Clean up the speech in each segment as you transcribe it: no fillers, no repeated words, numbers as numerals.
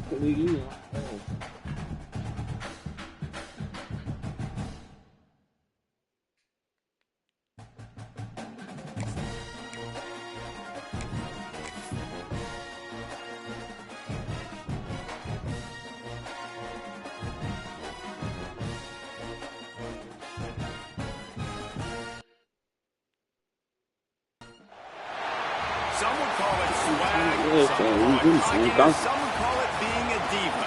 Some would call it swag, some would call it being a diva.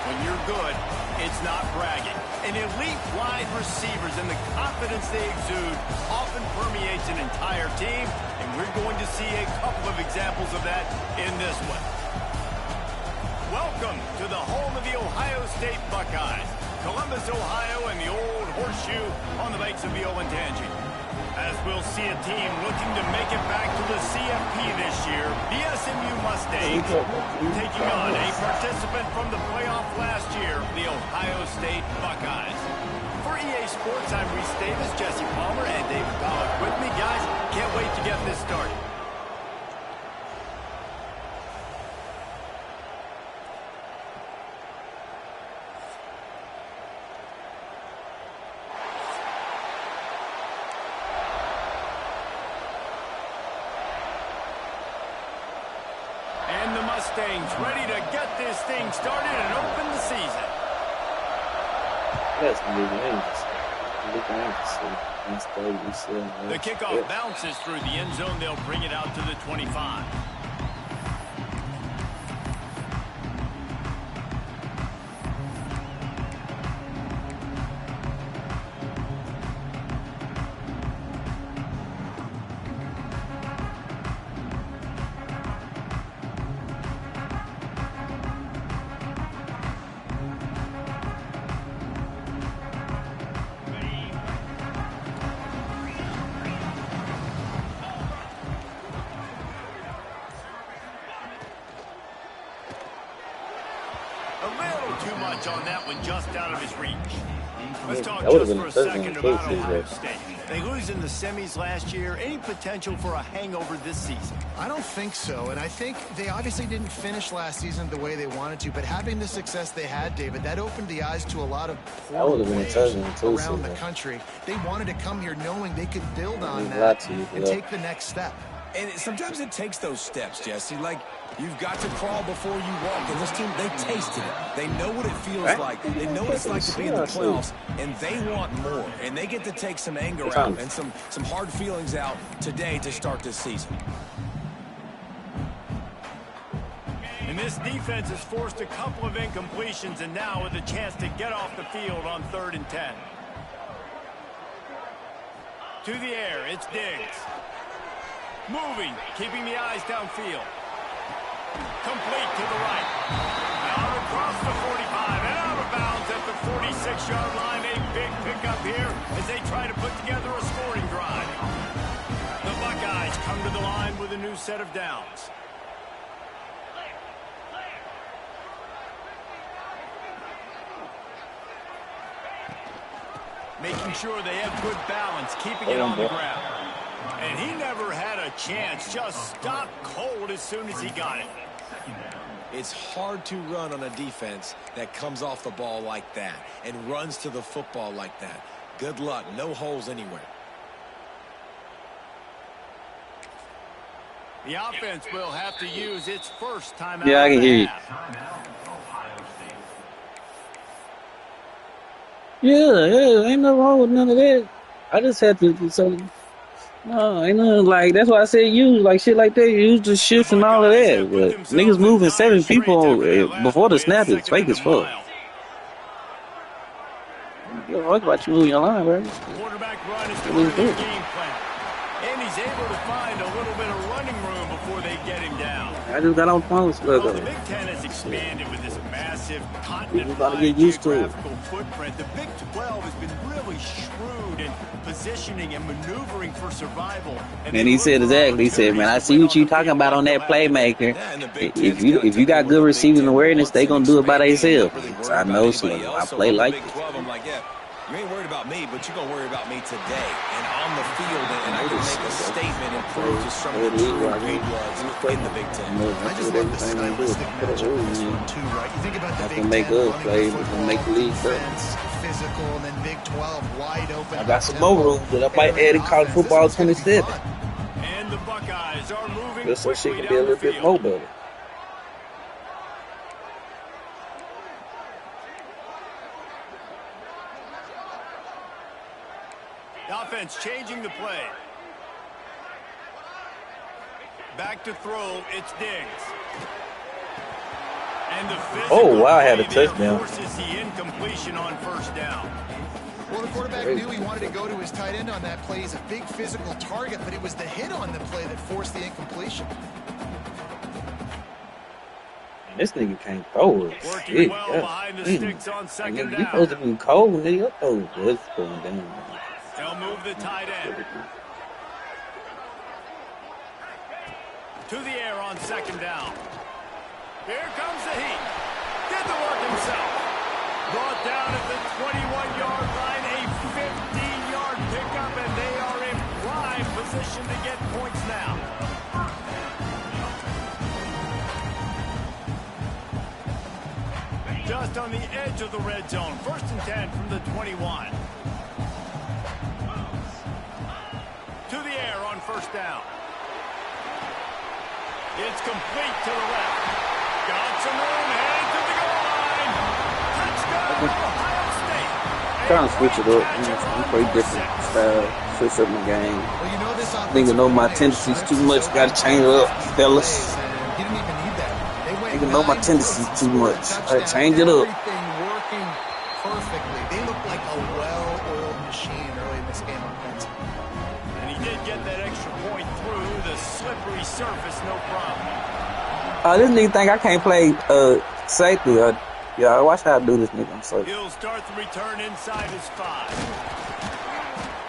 When you're good, it's not bragging. And elite wide receivers and the confidence they exude often permeates an entire team, and we're going to see a couple of examples of that in this one. Welcome to the home of the Ohio State Buckeyes, Columbus, Ohio, and the old horseshoe on the banks of the Olentangy. As we'll see a team looking to make it back to the CFP this year, the SMU Mustangs taking on a participant from the playoff last year, the Ohio State Buckeyes. For EA Sports, I'm Reese Davis, Jesse Palmer, and David Pollack with me. Guys, can't wait to get this started. Mustangs ready to get this thing started and open the season. That's the kickoff bounces through the end zone. They'll bring it out to the 25. Too much on that one, just out of his reach. Let's talk just for a second about Ohio State. They lose in the semis last year. Any potential for a hangover this season? I don't think so, and I think they obviously didn't finish last season the way they wanted to, but having the success they had, David, that opened the eyes to a lot of poor players around the country. They wanted to come here knowing they could build on that and take the next step. And sometimes it takes those steps, Jesse. Like, you've got to crawl before you walk. And this team, they tasted it. They know what it feels like. They know what it's like to be in the playoffs, and they want more. And they get to take some anger out and some hard feelings out today to start this season. And this defense has forced a couple of incompletions, and now with a chance to get off the field on 3rd and 10. To the air, it's Diggs. Moving, keeping the eyes downfield. Complete to the right. Out across the 45 and out of bounds at the 46-yard line. A big pickup here as they try to put together a scoring drive. The Buckeyes come to the line with a new set of downs. Making sure they have good balance, keeping it on the ground. And he never had a chance, just stopped cold as soon as he got it. It's hard to run on a defense that comes off the ball like that and runs to the football like that. Good luck, no holes anywhere. The offense will have to use its first timeout. Yeah, I can hear you. Yeah, ain't nothing wrong with none of that. I just had to do something. No, ain't nothing like, that's why I said use like shit like that. Use the shifts and all of that. But niggas moving 7 people before the snap is fake as fuck. You don't talk about you moving your line, bro. Quarterback run is the game plan. And he's able to find a little bit of running room before they get him down. I just got on points. Well, the Big Ten has expanded with this massive continent-wide geographical footprint. The Big 12 has been really shrewd in positioning and maneuvering for survival. And he said exactly. He said, "Man, I see what you talking about on that playmaker. If you got good receiving awareness, they gonna do it by themselves." I know, so I play like this. You ain't worried about me, but you're going to worry about me today and on the field, and I can make a statement and prove to some of the true blue bloods in the Big Ten. I just love the stylistic matchup of this one, too, right? You think about the Big Ten, make us play, we're gonna make the league defense, physical, and then Big 12 wide open. I got some more room, but I might add in college football 27. And the Buckeyes are moving Just so she quickly can be a down the little bit field. more better. The offense changing the play. Back to throw, it's Diggs. And the Oh, wow, I had a play there touchdown. forces the incompletion on first down. Well, the quarterback knew he wanted to go to his tight end on that play. He's a big physical target, but it was the hit on the play that forced the incompletion. This nigga can't throw it. Working Shit, well yeah. behind the Damn. sticks on second Nigga, you down. supposed to be cold, nigga. Your throw is going down. Man. They'll move the tight end. To the air on second down. Here comes the heat. Did the work himself. Brought down at the 21-yard line. A 15-yard pickup, and they are in prime position to get points now. Just on the edge of the red zone. 1st and 10 from the 21. To the air on first down. It's complete to the left. Got some room, headed to the goal line. Touchdown, Ohio State. Trying to switch it up. I'm play different style. Switch up my game. Well, you know this Nigga know my tendencies too much. Got to change it up, fellas. He didn't even need that. They went Nigga know my tendencies too much. I change it up. Everything working perfectly. They look like a well-oiled machine early in this game offensively. And he did get that extra point through the slippery surface, no problem. This nigga think I can't play safety. Yeah, watch how I do this nigga. I'm sorry. He'll start the return inside his 5.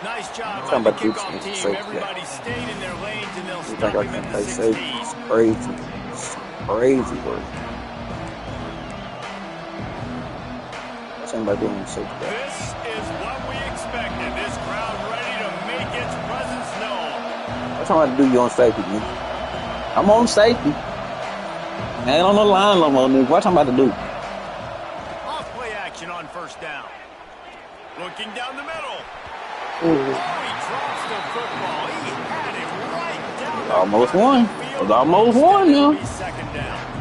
Nice job Talking by the about this kickoff nigga team. safety. Everybody stayed in their lanes, and they'll You stop think I him can't at play the safety? 16. It's crazy. It's crazy work. Somebody doing safety. This is what we expected. This crowd ready to make its presence known. What's somebody do you on safety, nigga? I'm on safety. I ain't on the line no more, nigga. What I'm about to do? Off play action on first down. Looking down the middle. Ooh. Oh, he drops the football. He had it right down the Almost middle won. of the field. Was almost won, Instead, it'll now. be second down.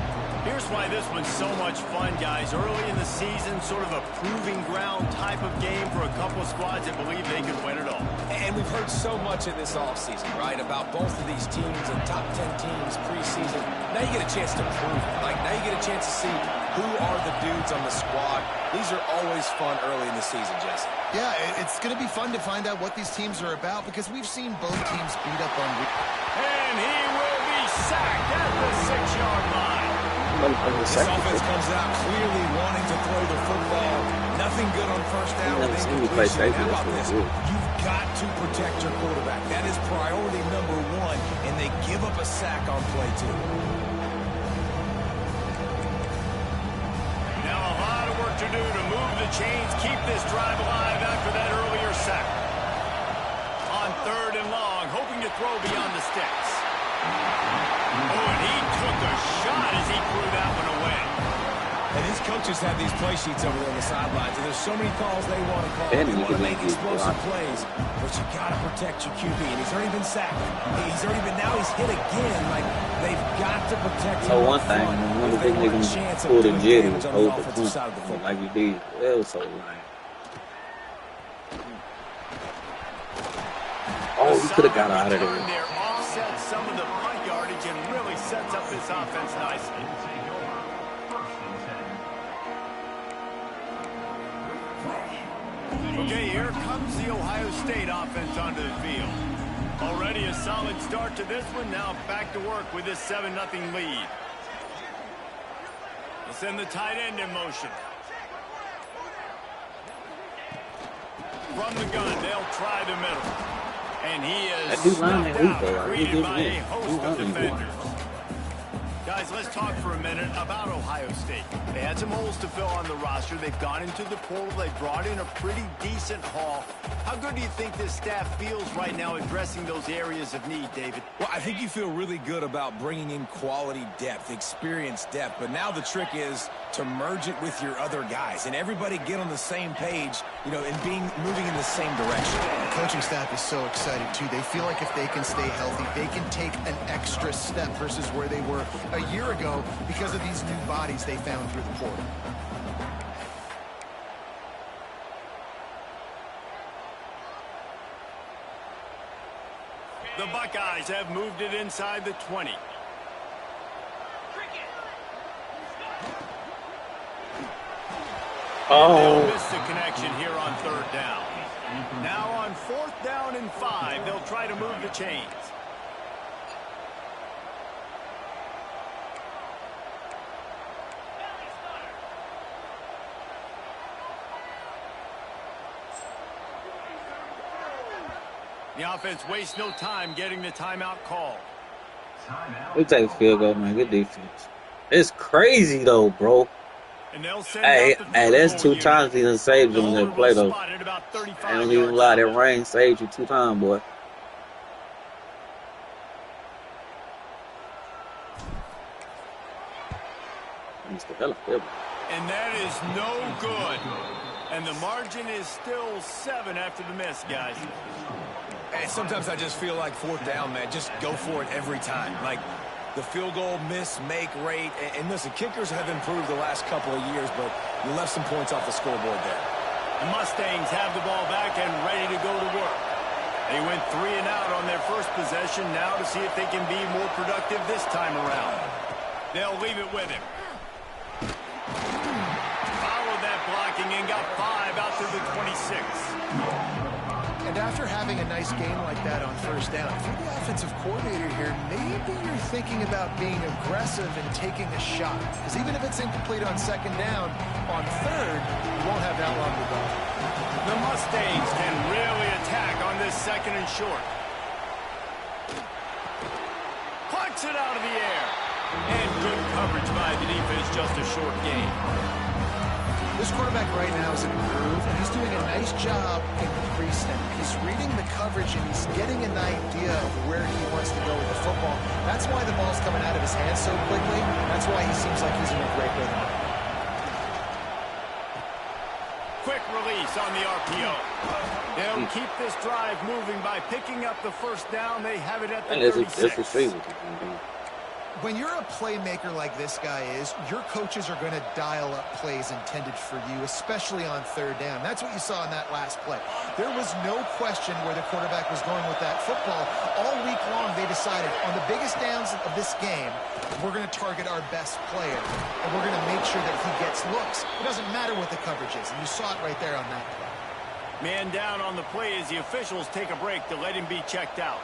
Here's why this one's so much fun, guys. Early in the season, sort of a proving ground type of game for a couple of squads that believe they can win it all. And we've heard so much in this offseason, right, about both of these teams and top 10 teams preseason. Now you get a chance to prove it. Like, now you get a chance to see who are the dudes on the squad. These are always fun early in the season, Jesse. Yeah, it's going to be fun to find out what these teams are about because we've seen both teams beat up on. And he will be sacked at the 6-yard line. This offense comes out clearly wanting to throw the football. Nothing good on first down with incompletion. How about this? You've got to protect your quarterback. That is priority number 1, and they give up a sack on play 2. Now a lot of work to do to move the chains, keep this drive alive after that earlier sack. On 3rd and long, hoping to throw beyond the sticks. Oh, and he took a shot as he threw that one away. And his coaches have these play sheets over there on the sidelines, and there's so many calls they want to call. And They you want to can make make it explosive block. plays, but you got to protect your QB. And he's already been sacked. Now he's hit again. Like, they've got to protect him. So one up thing, front one if of they the want a niggas chance of pulled a doing jetty, damage on hold the the offensive side of the football. like you did. That was so lame. Oh, he could have got out of there. There offsets some of the punt yardage and really sets up this offense nicely. Okay, here comes the Ohio State offense onto the field. Already a solid start to this one. Now back to work with this 7-0 lead. They'll send the tight end in motion. From the gun, they'll try the middle. And he is That dude line snuffed that week, out, though. He greeted did by win. a host He of won. defenders. Guys, let's talk for a minute about Ohio State. They had had some holes to fill on the roster. They've gone into the portal. They brought in a pretty decent haul. How good do you think this staff feels right now addressing those areas of need, David? Well, I think you feel really good about bringing in quality depth, experience depth. But now the trick is to merge it with your other guys and everybody get on the same page, you know, and moving in the same direction. The coaching staff is so excited, too. They feel like if they can stay healthy, they can take an extra step versus where they were a year ago because of these new bodies they found through the portal. The Buckeyes have moved it inside the 20. Oh. They'll miss the connection here on 3rd down. Now on 4th down and 5, they'll try to move the chains. The offense wastes no time getting the timeout called. We take a field goal, man. Good defense. It's crazy, though, bro. And they'll send Hey, out the that's 2 unit. times he done saved them in The that play, holder though. was spotted about 35 I don't even yards lie. That out. rain saved you 2 times, boy. And that is no good. And the margin is still 7 after the miss, guys. Hey, sometimes I just feel like 4th down, man. Just go for it every time. Like the field goal miss-make rate. And listen, kickers have improved the last couple of years, but you left some points off the scoreboard there. The Mustangs have the ball back and ready to go to work. They went 3 and out on their first possession, now to see if they can be more productive this time around. They'll leave it with him. Followed that blocking and got 5 out to the 26. And after having a nice game like that on 1st down, if you're the offensive coordinator here, maybe you're thinking about being aggressive and taking a shot. Because even if it's incomplete on 2nd down, on 3rd, you won't have that long to go. The Mustangs can really attack on this 2nd and short. Plucks it out of the air. And good coverage by the defense, just a short gain. This quarterback right now is in a groove, and he's doing a nice job in the pre-snap. He's reading the coverage, and he's getting an idea of where he wants to go with the football. That's why the ball's coming out of his hands so quickly. That's why he seems like he's in a great rhythm. Quick release on the RPO. They'll keep this drive moving by picking up the 1st down. They have it at the 36. When you're a playmaker like this guy is, your coaches are going to dial up plays intended for you, especially on 3rd down. That's what you saw in that last play. There was no question where the quarterback was going with that football. All week long, they decided on the biggest downs of this game, we're going to target our best player, and we're going to make sure that he gets looks. It doesn't matter what the coverage is, and you saw it right there on that play. Man down on the play as the officials take a break to let him be checked out.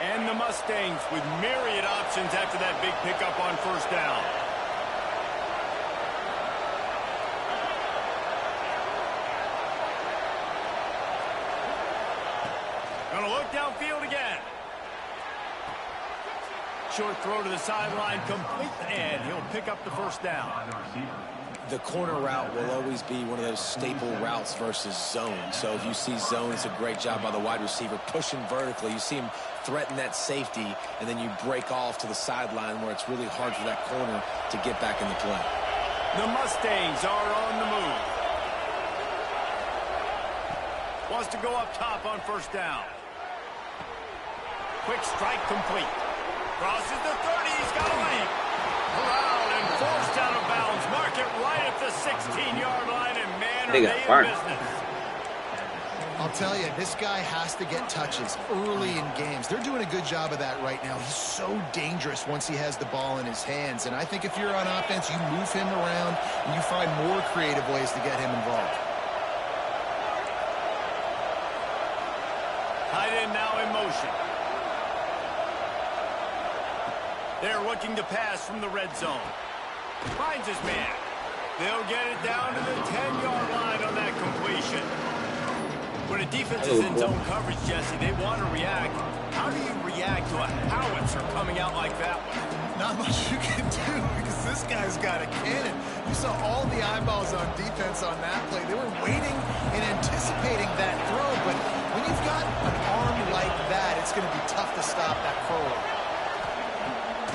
And the Mustangs with myriad options after that big pickup on 1st down. Gonna look downfield again. Short throw to the sideline, complete, and he'll pick up the 1st down. The corner route will always be one of those staple routes versus zone. So if you see zone, it's a great job by the wide receiver pushing vertically. You see him threaten that safety, and then you break off to the sideline where it's really hard for that corner to get back in the play. The Mustangs are on the move. Wants to go up top on 1st down. Quick strike complete. Crosses the 30. He's got a lane. Corralled and forced out of bounds. Mark it right at the 16-yard line, and man, are they in business. I'll tell you, this guy has to get touches early in games. They're doing a good job of that right now. He's so dangerous once he has the ball in his hands. And I think if you're on offense, you move him around and you find more creative ways to get him involved. Tight end now in motion. They're looking to pass from the red zone. Finds his man. They'll get it down to the 10-yard line on that completion. When a defense is in zone coverage, Jesse, they want to react. How do you react to a howitzer coming out like that one? Not much you can do because this guy's got a cannon. You saw all the eyeballs on defense on that play. They were waiting and anticipating that throw, but when you've got an arm like that, it's going to be tough to stop that curler.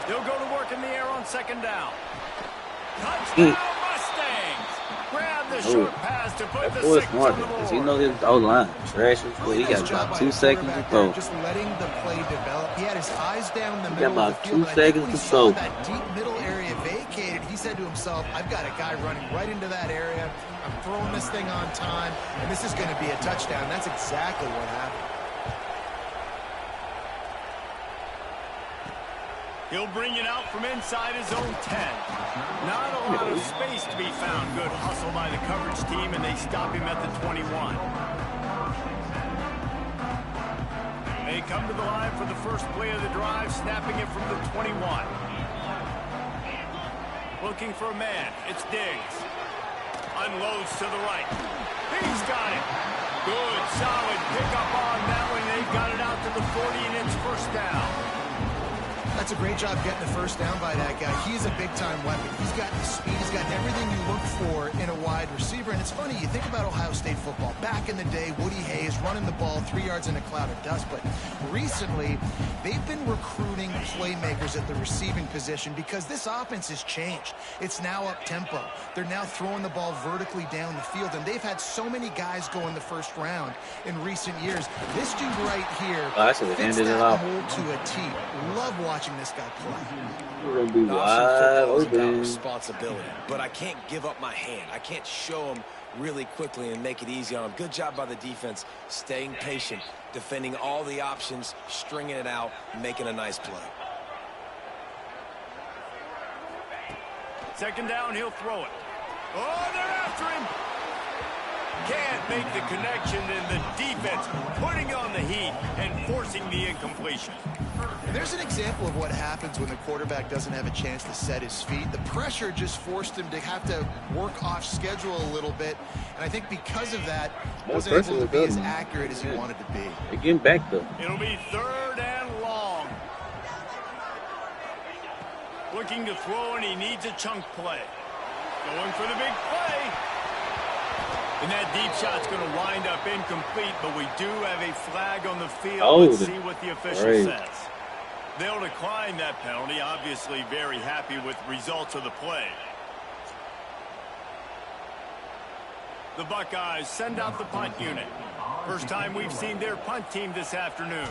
He'll go to work in the air on second down. Touchdown Mustangs! Grab the short pass to put the six on the board. You know his O-line trash, but he got about 2 seconds to throw. Just letting the play develop. He had his eyes down the He middle got of the about field. 2 seconds to throw. That deep middle area vacated. He said to himself, I've got a guy running right into that area. I'm throwing this thing on time, and this is going to be a touchdown. That's exactly what happened. He'll bring it out from inside his own 10. Not a lot of space to be found. Good hustle by the coverage team, and they stop him at the 21. They come to the line for the first play of the drive, snapping it from the 21. Looking for a man. It's Diggs. Unloads to the right. He's got it. Good, solid pickup on that one. They've got it out to the 40, and it's first down. That's a great job getting the first down by that guy. He's a big-time weapon. He's got the speed. He's got everything you look for in a wide receiver. And it's funny, you think about Ohio State football. Back in the day, Woody Hayes running the ball 3 yards in a cloud of dust. But recently, they've been recruiting playmakers at the receiving position because this offense has changed. It's now up-tempo. They're now throwing the ball vertically down the field. And they've had so many guys go in the first round in recent years. This dude right here fits that mold to a T. Love watching this guy play. We're gonna be wide open. Responsibility, but I can't give up my hand. I can't show him really quickly and make it easy on him. Good job by the defense, staying patient, defending all the options, stringing it out, making a nice play. Second down, he'll throw it. Oh, they're after him. Can't make the connection, and the defense putting on the heat and forcing the incompletion. There's an example of what happens when the quarterback doesn't have a chance to set his feet. The pressure just forced him to have to work off schedule a little bit. And I think because of that, wasn't able to be as accurate as he wanted to be. They're getting back, though. It'll be third and long. Looking to throw, and he needs a chunk play. Going for the big play. And that deep shot's going to wind up incomplete, but we do have a flag on the field. Let's see what the official says. They'll decline that penalty. Obviously very happy with results of the play. The Buckeyes send out the punt unit. First time we've seen their punt team this afternoon.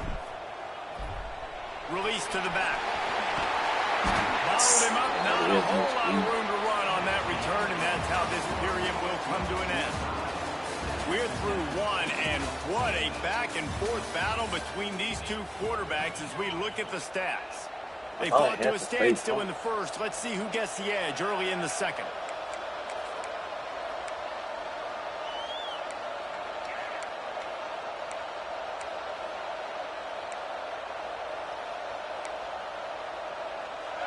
Release to the back. Followed him up. Not a whole lot of room to run on that return, and that's how this period will come to an end. We're through one, and what a back-and-forth battle between these two quarterbacks as we look at the stats. They fought to a standstill in the first. Let's see who gets the edge early in the second.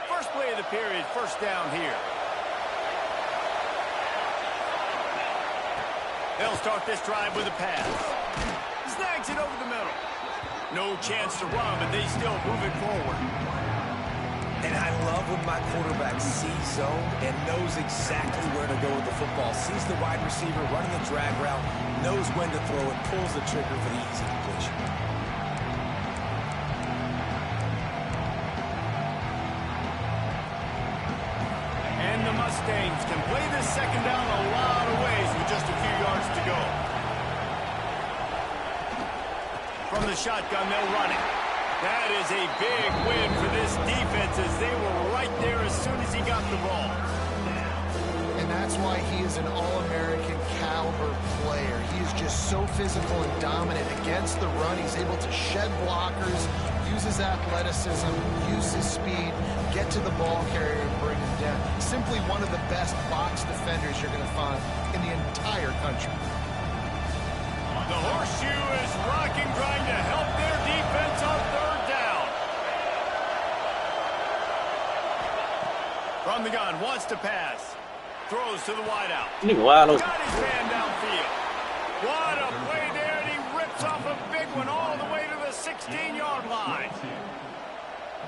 First play of the period, first down here. They'll start this drive with a pass. Snags it over the middle. No chance to run, but they still move it forward. And I love when my quarterback sees zone and knows exactly where to go with the football. Sees the wide receiver running the drag route, knows when to throw it, pulls the trigger for the easy completion. And the Mustangs can play this second down a lot of ways with just a few yards to go. From the shotgun, they'll run it. That is a big win for this defense as they were right there as soon as he got the ball. And that's why he is an All-American caliber player. He is just so physical and dominant against the run. He's able to shed blockers, use his athleticism, use his speed, get to the ball carrier and bring him down. Simply one of the best box defenders you're going to find in the entire country. The horseshoe is rocking, trying to help their defense on third down. From the gun, wants to pass. Throws to the wideout. Got his man downfield. What a play there, and he ripped 16-yard line.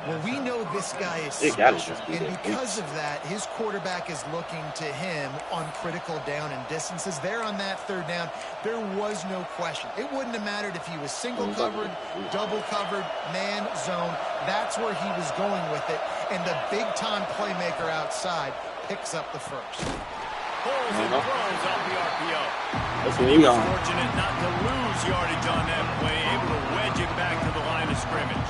Well, we know this guy is special, and because of that, his quarterback is looking to him on critical down and distances. There on that third down, there was no question. It wouldn't have mattered if he was single covered, double covered, man, zone. That's where he was going with it, and the big-time playmaker outside picks up the first. Pulls and throws off the RPO. That's where he was fortunate not to lose yardage on that play, able to wedge it back to the line of scrimmage.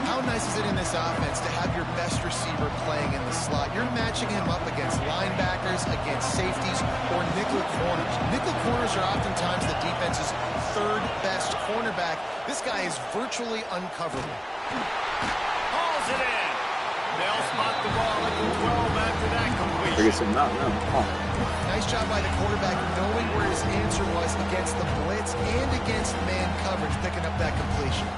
How nice is it in this offense to have your best receiver playing in the slot? You're matching him up against linebackers, against safeties, or nickel corners. Nickel corners are oftentimes the defense's third best cornerback. This guy is virtually uncoverable. Hauls it in. They'll spot the ball at the 12 after that completion. Nice job by the quarterback knowing where his answer was against the blitz and against man coverage, picking up that completion.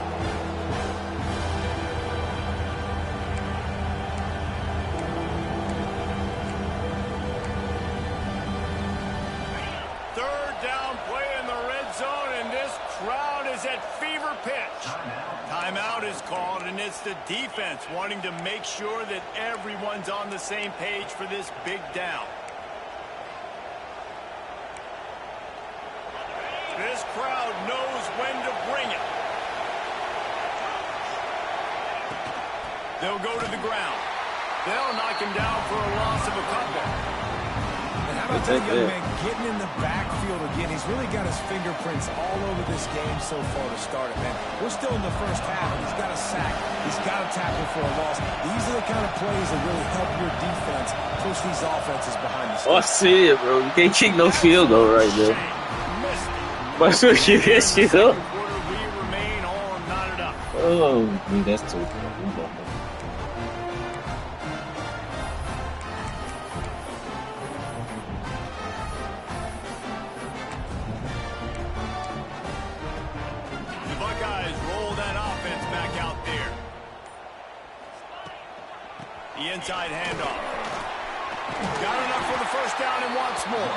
Timeout is called, and it's the defense wanting to make sure that everyone's on the same page for this big down. This crowd knows when to bring it. They'll go to the ground. They'll knock him down for a loss of a couple. And how about that young man getting in the backfield again? He's really got his fingerprints all over this game so far to start it, man. We're still in the first half, and he's got a sack. He's got a tackle for a loss. These are the kind of plays that really help your defense push these offenses behind the scenes. Oh, I see it, bro. You can't kick no field goal right there. But so you get shit up. Oh, dude, that's too good. Inside handoff. Got enough for the first down and wants more.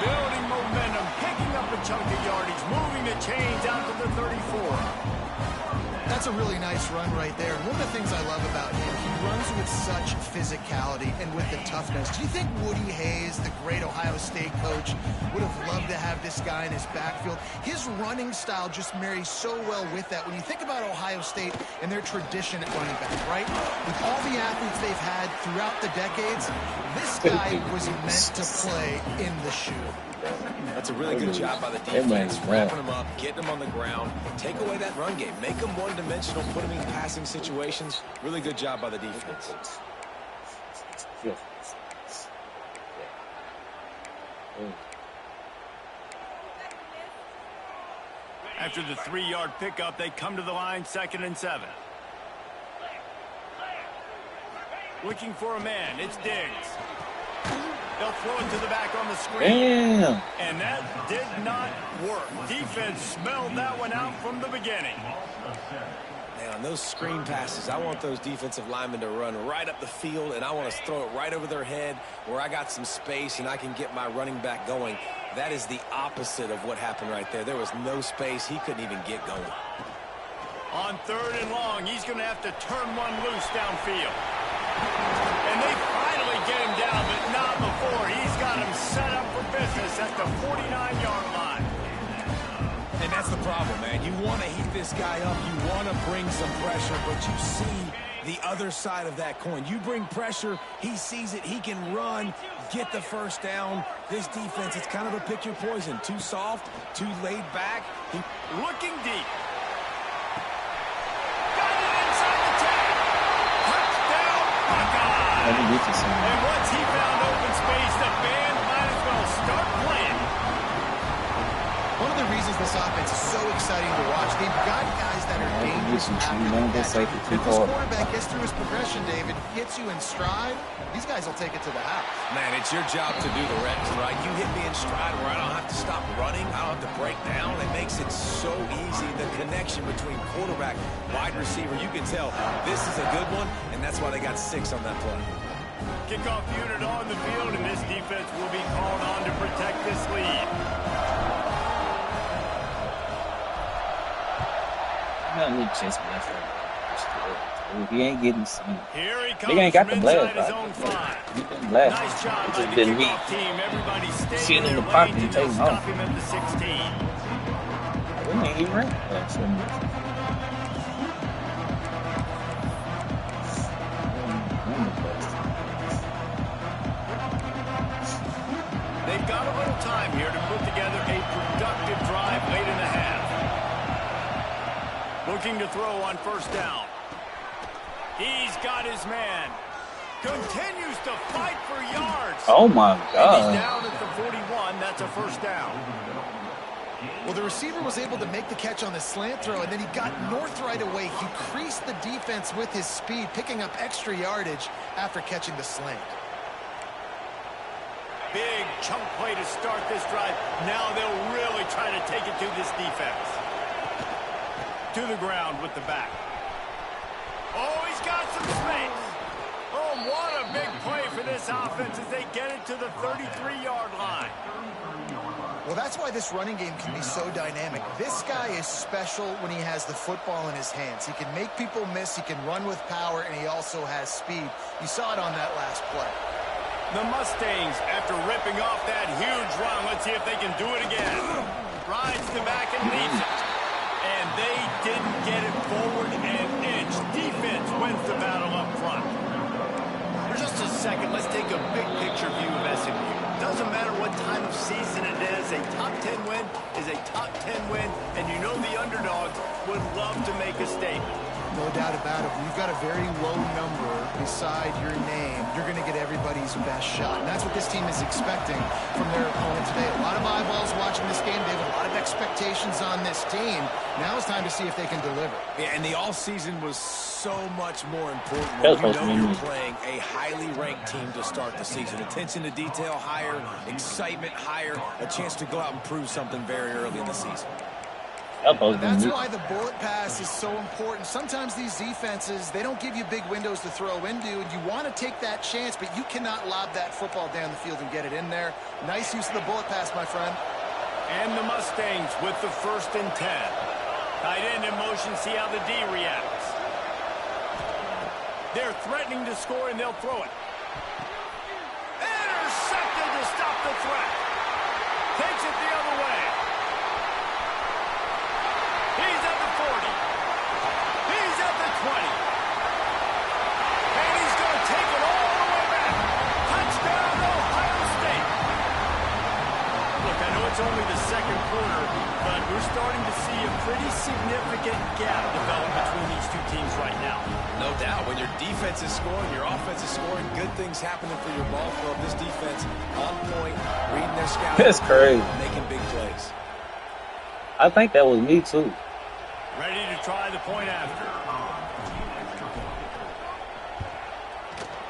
Building momentum, picking up a chunk of yardage, moving the chains out to the 34. That's a really nice run right there. And one of the things I love about him, he runs with such physicality and with the toughness. Do you think Woody Hayes, the great Ohio State coach, would have loved to have this guy in his backfield? His running style just marries so well with that. When you think about Ohio State and their tradition at running back, right? With all the athletes they've had throughout the decades, this guy was meant to play in the shoe. That's a really good job by the defense, wrapping them up, getting them on the ground, take away that run game, make them one-dimensional, put them in passing situations. Really good job by the defense. After the 3-yard pickup, they come to the line, 2nd and 7. Looking for a man, it's Diggs. They'll throw it to the back on the screen. Damn. And that did not work. Defense smelled that one out from the beginning. Man, on those screen passes, I want those defensive linemen to run right up the field, and I want to throw it right over their head where I got some space and I can get my running back going. That is the opposite of what happened right there. There was no space. He couldn't even get going. On 3rd and long, he's going to have to turn one loose downfield. And they finally get him down, but not before. He's got him set up for business at the 49-yard line. And that's the problem, man. You want to heat this guy up. You want to bring some pressure, but you see the other side of that coin. You bring pressure, he sees it, he can run, get the first down. This defense, it's kind of a pick your poison. Too soft, too laid back. Looking deep. Got it inside the 10. Touchdown, Buckeyes. And once he found open space, the band might as well start playing. One of the reasons this offense is so exciting to watch, they've got guys that are dangerous after the catch. If this quarterback gets through his progression, David, hits you in stride, these guys will take it to the house. Man, it's your job to do the rest, right? You hit me in stride where I don't have to stop running. I don't have to break down. It makes it so easy. The connection between quarterback, wide receiver, you can tell this is a good one, and that's why they got 6 on that play. Kickoff unit on the field, and this defense will be called on to protect this lead. I need to chase me. He ain't getting seen. They ain't got the blast. He didn't blast. Nice job It by just the didn't kickoff team. Everybody stayed in in the their pocket lane, and and take they'll him stop off. him at the 16. I mean, he ran. They've got a little time here to put together a productive drive late in the half. Looking to throw on first down. He's got his man. Continues to fight for yards. Oh, my God. And he's down at the 41. That's a first down. Well, the receiver was able to make the catch on the slant throw, and then he got north right away. He creased the defense with his speed, picking up extra yardage after catching the slant. Big chunk play to start this drive. Now they'll really try to take it to this defense. To the ground with the back. Oh, he's got some space. Oh, what a big play for this offense as they get it to the 33-yard line. Well, that's why this running game can be so dynamic. This guy is special when he has the football in his hands. He can make people miss, he can run with power, and he also has speed. You saw it on that last play. The Mustangs, after ripping off that huge run, let's see if they can do it again. Rides the back and leaves it. And they didn't get it forward an inch. Defense wins the battle up front. For just a second, let's take a big picture view of SMU. Doesn't matter what time of season it is, a top 10 win is a top 10 win, and you know the underdogs would love to make a statement. No doubt about it. When you've got a very low number beside your name, you're going to get everybody's best shot. And that's what this team is expecting from their opponent today. A lot of eyeballs watching this game. They have a lot of expectations on this team. Now it's time to see if they can deliver. Yeah, and the offseason was so much more important when you know you're playing a highly ranked team to start the season. Attention to detail higher, excitement higher, a chance to go out and prove something very early in the season. That's why the bullet pass is so important. Sometimes these defenses, they don't give you big windows to throw into, and you want to take that chance, but you cannot lob that football down the field and get it in there. Nice use of the bullet pass, my friend. And the Mustangs with the 1st and 10. Tight end in motion, see how the D reacts. They're threatening to score, and they'll throw it. Intercepted to stop the threat. Takes it the other way. He's at the 40. He's at the 20. And he's going to take it all the way back. Touchdown, Ohio State. Look, I know it's only the second quarter, but we're starting to see a pretty significant gap develop between these two teams right now. No doubt. When your defense is scoring, your offense is scoring, good things happening for your ball club. This defense on point, reading their scouting. That's crazy. Making big plays. I think that was me, too. Ready to try the point after.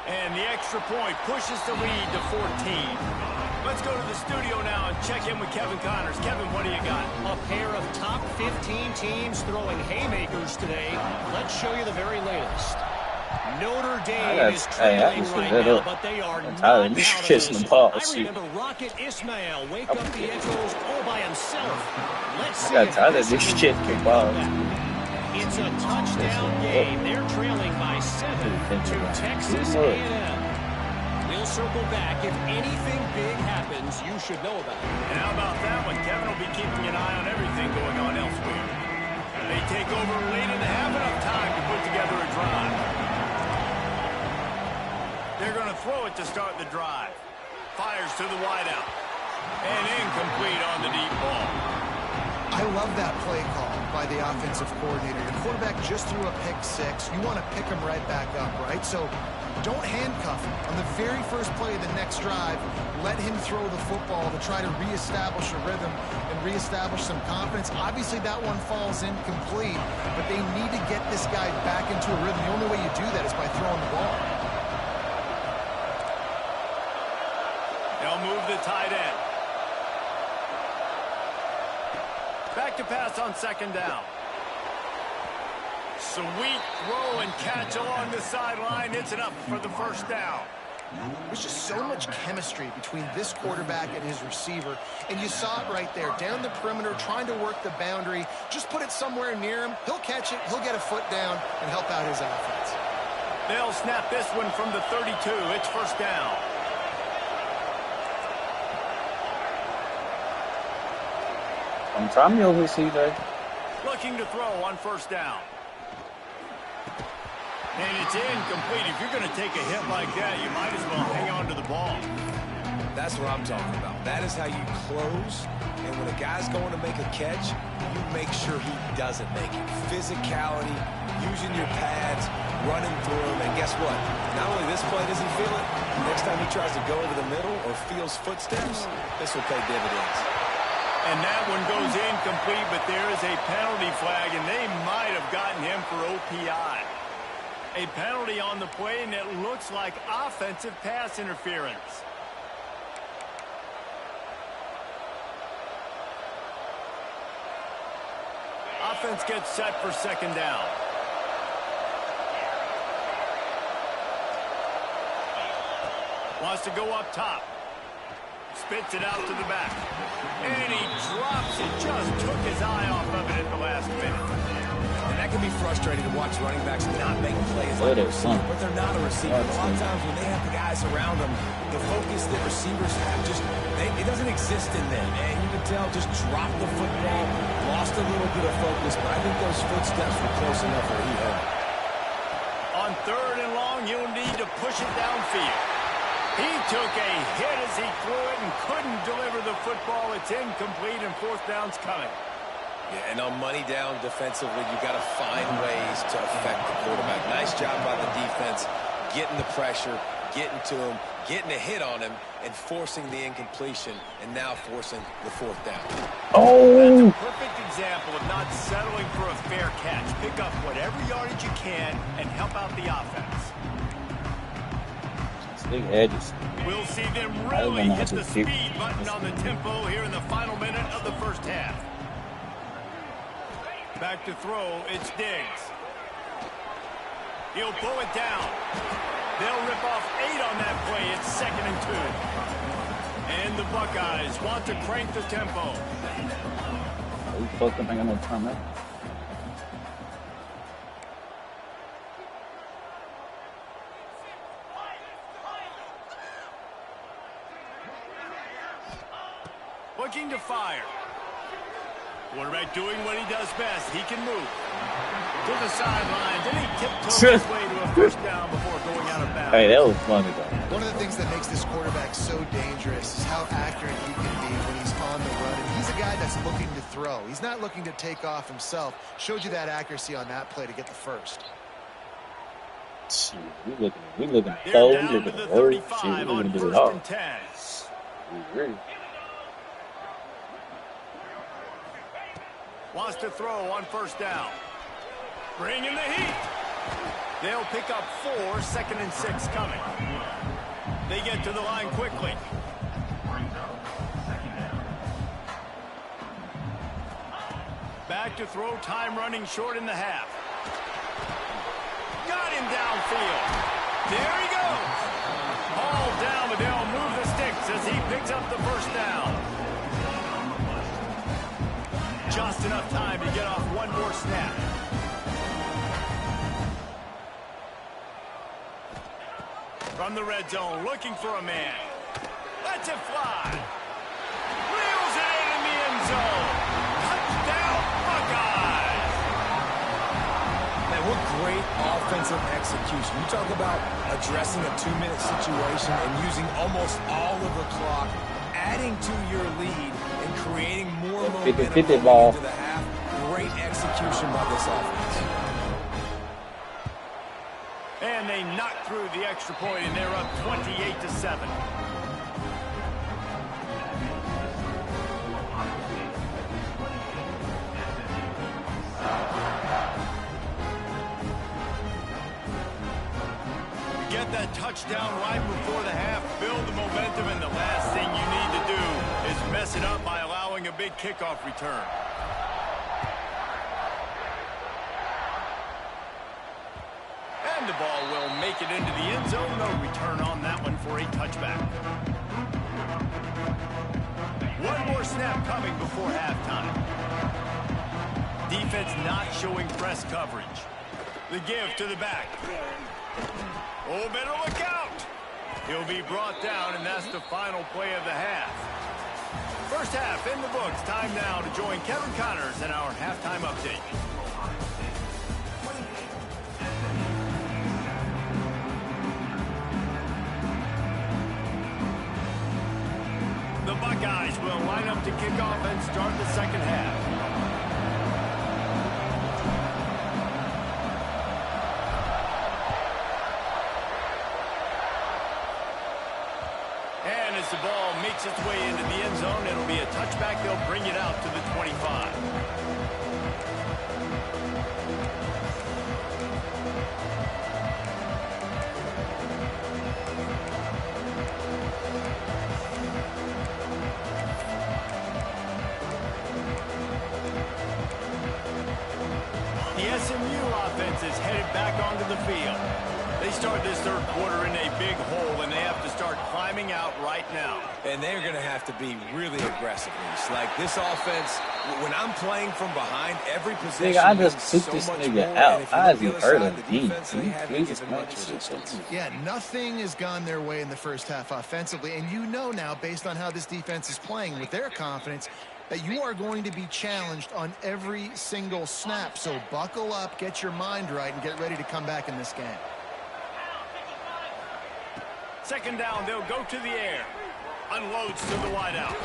And the extra point pushes the lead to 14. Let's go to the studio now and check in with Kevin Connors. Kevin, what do you got? A pair of top 15 teams throwing haymakers today. Let's show you the very latest. Notre Dame is trailing right now, but they are not out of this. I remember Rocket Ismail wake up the Echoes all by himself. Let's see if this can kick back. It's a touchdown game. They're trailing by 7 to Texas A&M. We'll circle back. If anything big happens, you should know about it. And how about that one? Kevin will be keeping an eye on everything going on elsewhere. They take over late in the half, enough time to put together a drive. They're going to throw it to start the drive. Fires to the wideout. And incomplete on the deep ball. I love that play call by the offensive coordinator. The quarterback just threw a pick six. You want to pick him right back up, right? So don't handcuff him. On the very first play of the next drive, let him throw the football to try to reestablish a rhythm and reestablish some confidence. Obviously, that one falls incomplete, but they need to get this guy back into a rhythm. The only way you do that is by throwing the ball. They'll move the tight end. Back to pass on 2nd down. Sweet throw and catch along the sideline. It's enough for the 1st down. There's just so much chemistry between this quarterback and his receiver, and you saw it right there, down the perimeter, trying to work the boundary. Just put it somewhere near him. He'll catch it, he'll get a foot down, and help out his offense. They'll snap this one from the 32. It's first down. I'm trying to over CJ. Looking to throw on first down. And it's incomplete. If you're going to take a hit like that, you might as well hang on to the ball. That's what I'm talking about. That is how you close. And when a guy's going to make a catch, you make sure he doesn't make it. Physicality, using your pads, running through him. And guess what? Not only this play does he feel it, next time he tries to go over the middle or feels footsteps, this will pay dividends. And that one goes incomplete, but there is a penalty flag, and they might have gotten him for OPI. A penalty on the play, and it looks like offensive pass interference. Offense gets set for second down. Wants to go up top. Spits it out to the back. And he drops it. Just took his eye off of it at the last minute. And that can be frustrating to watch running backs not make plays like a receiver, but they're not a receiver. A lot of times when they have the guys around them, the focus that receivers have it doesn't exist in them. And you can tell just dropped the football, lost a little bit of focus, but I think those footsteps were close enough where he heard it. On third and long, you'll need to push it downfield. He took a hit as he threw it and couldn't deliver the football. It's incomplete, and fourth down's coming. Yeah, and on money down defensively, you got to find ways to affect the quarterback. Nice job by the defense, getting the pressure, getting to him, getting a hit on him, and forcing the incompletion, and now forcing the fourth down. Oh! That's a perfect example of not settling for a fair catch. Pick up whatever yardage you can and help out the offense. Big edges. We'll see them really hit the speed button on the tempo here in the final minute of the first half. Back to throw, it's Diggs. He'll pull it down. They'll rip off 8 on that play. It's 2nd and 2. And the Buckeyes want to crank the tempo. We fucked up, I got no time left. Looking to fire. Quarterback doing what he does best. He can move. To the sideline. Then he tiptoes his way to a first down before going out of bounds. Hey, that was funny, though. One of the things that makes this quarterback so dangerous is how accurate he can be when he's on the run. And he's a guy that's looking to throw. He's not looking to take off himself. Showed you that accuracy on that play to get the first. We looking slow. We looking to work. We looking to do it all. We ready. Wants to throw on first down. Bring in the heat. They'll pick up 4, 2nd and 6 coming. They get to the line quickly. Back to throw, time running short in the half. Got him downfield. There he goes. Ball down, but they'll move the sticks as he picks up the first down. Just enough time to get off one more snap. From the red zone, looking for a man. Lets it fly. Reels it in the end zone. Touchdown, Buckeyes. Man, what great offensive execution. You talk about addressing a 2-minute situation and using almost all of the clock, adding to your lead, and creating more momentum into the half. Great execution by this offense. And they knock through the extra point, and they're up 28-7. Get that touchdown right before the half, build the momentum, and the last thing you need to do is mess it up by allowing a big kickoff return. And And the ball will make it into the end zone. No return on that one for a touchback. One more snap coming before halftime. Defense not showing press coverage. The give to the back. Oh, better look out. He'll be brought down, and that's the final play of the half. First half in the books. Time now to join Kevin Connors in our halftime update. The Buckeyes will line up to kick off and start the second half. And as the ball makes its way into the end zone, it'll be a touchback. They'll bring it out to the 25. The SMU offense is headed back onto the field. They start this third quarter in a big hole, and they have to start climbing out right now. And they're going to have to be really aggressive. Like this offense, when I'm playing from behind, every possession. Nigga, I just took this nigga out. I haven't heard of him. Yeah, nothing has gone their way in the first half offensively. And you know now, based on how this defense is playing with their confidence, that you are going to be challenged on every single snap. So buckle up, get your mind right, and get ready to come back in this game. Second down, they'll go to the air. Unloads to the wideout.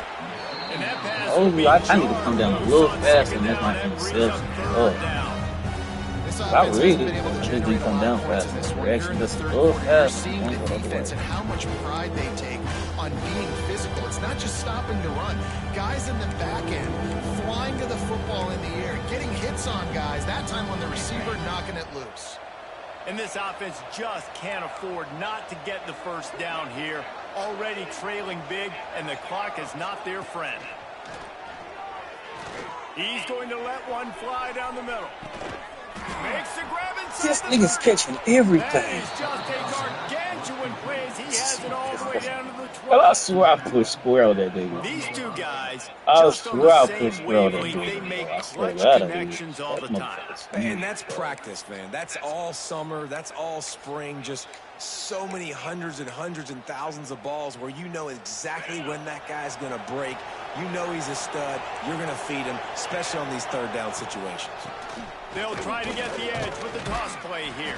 And that pass I need to come down a little faster, and that's my interception. Oh. I really didn't come down fast. Reaction just a little fast. Seeing the defense and how much pride they take on being physical. It's not just stopping to run. Guys in the back end flying to the football in the air, getting hits on guys, that time on the receiver knocking it loose. And this offense just can't afford not to get the first down here. Already trailing big, and the clock is not their friend. He's going to let one fly down the middle. Makes the grab inside. This nigga's catching everything. That is just a gargantuan play as he has it all the way down to the 12. Well, I swear I pushed square on that nigga. These two guys, I swear I pushed square on that they make nigga. I swear clutch that connections all the time. And that's practice, man. That's all summer. That's all spring. Just so many hundreds and hundreds and thousands of balls where you know exactly when that guy's going to break. You know he's a stud. You're going to feed him, especially on these third down situations. They'll try to get the edge with the toss play here.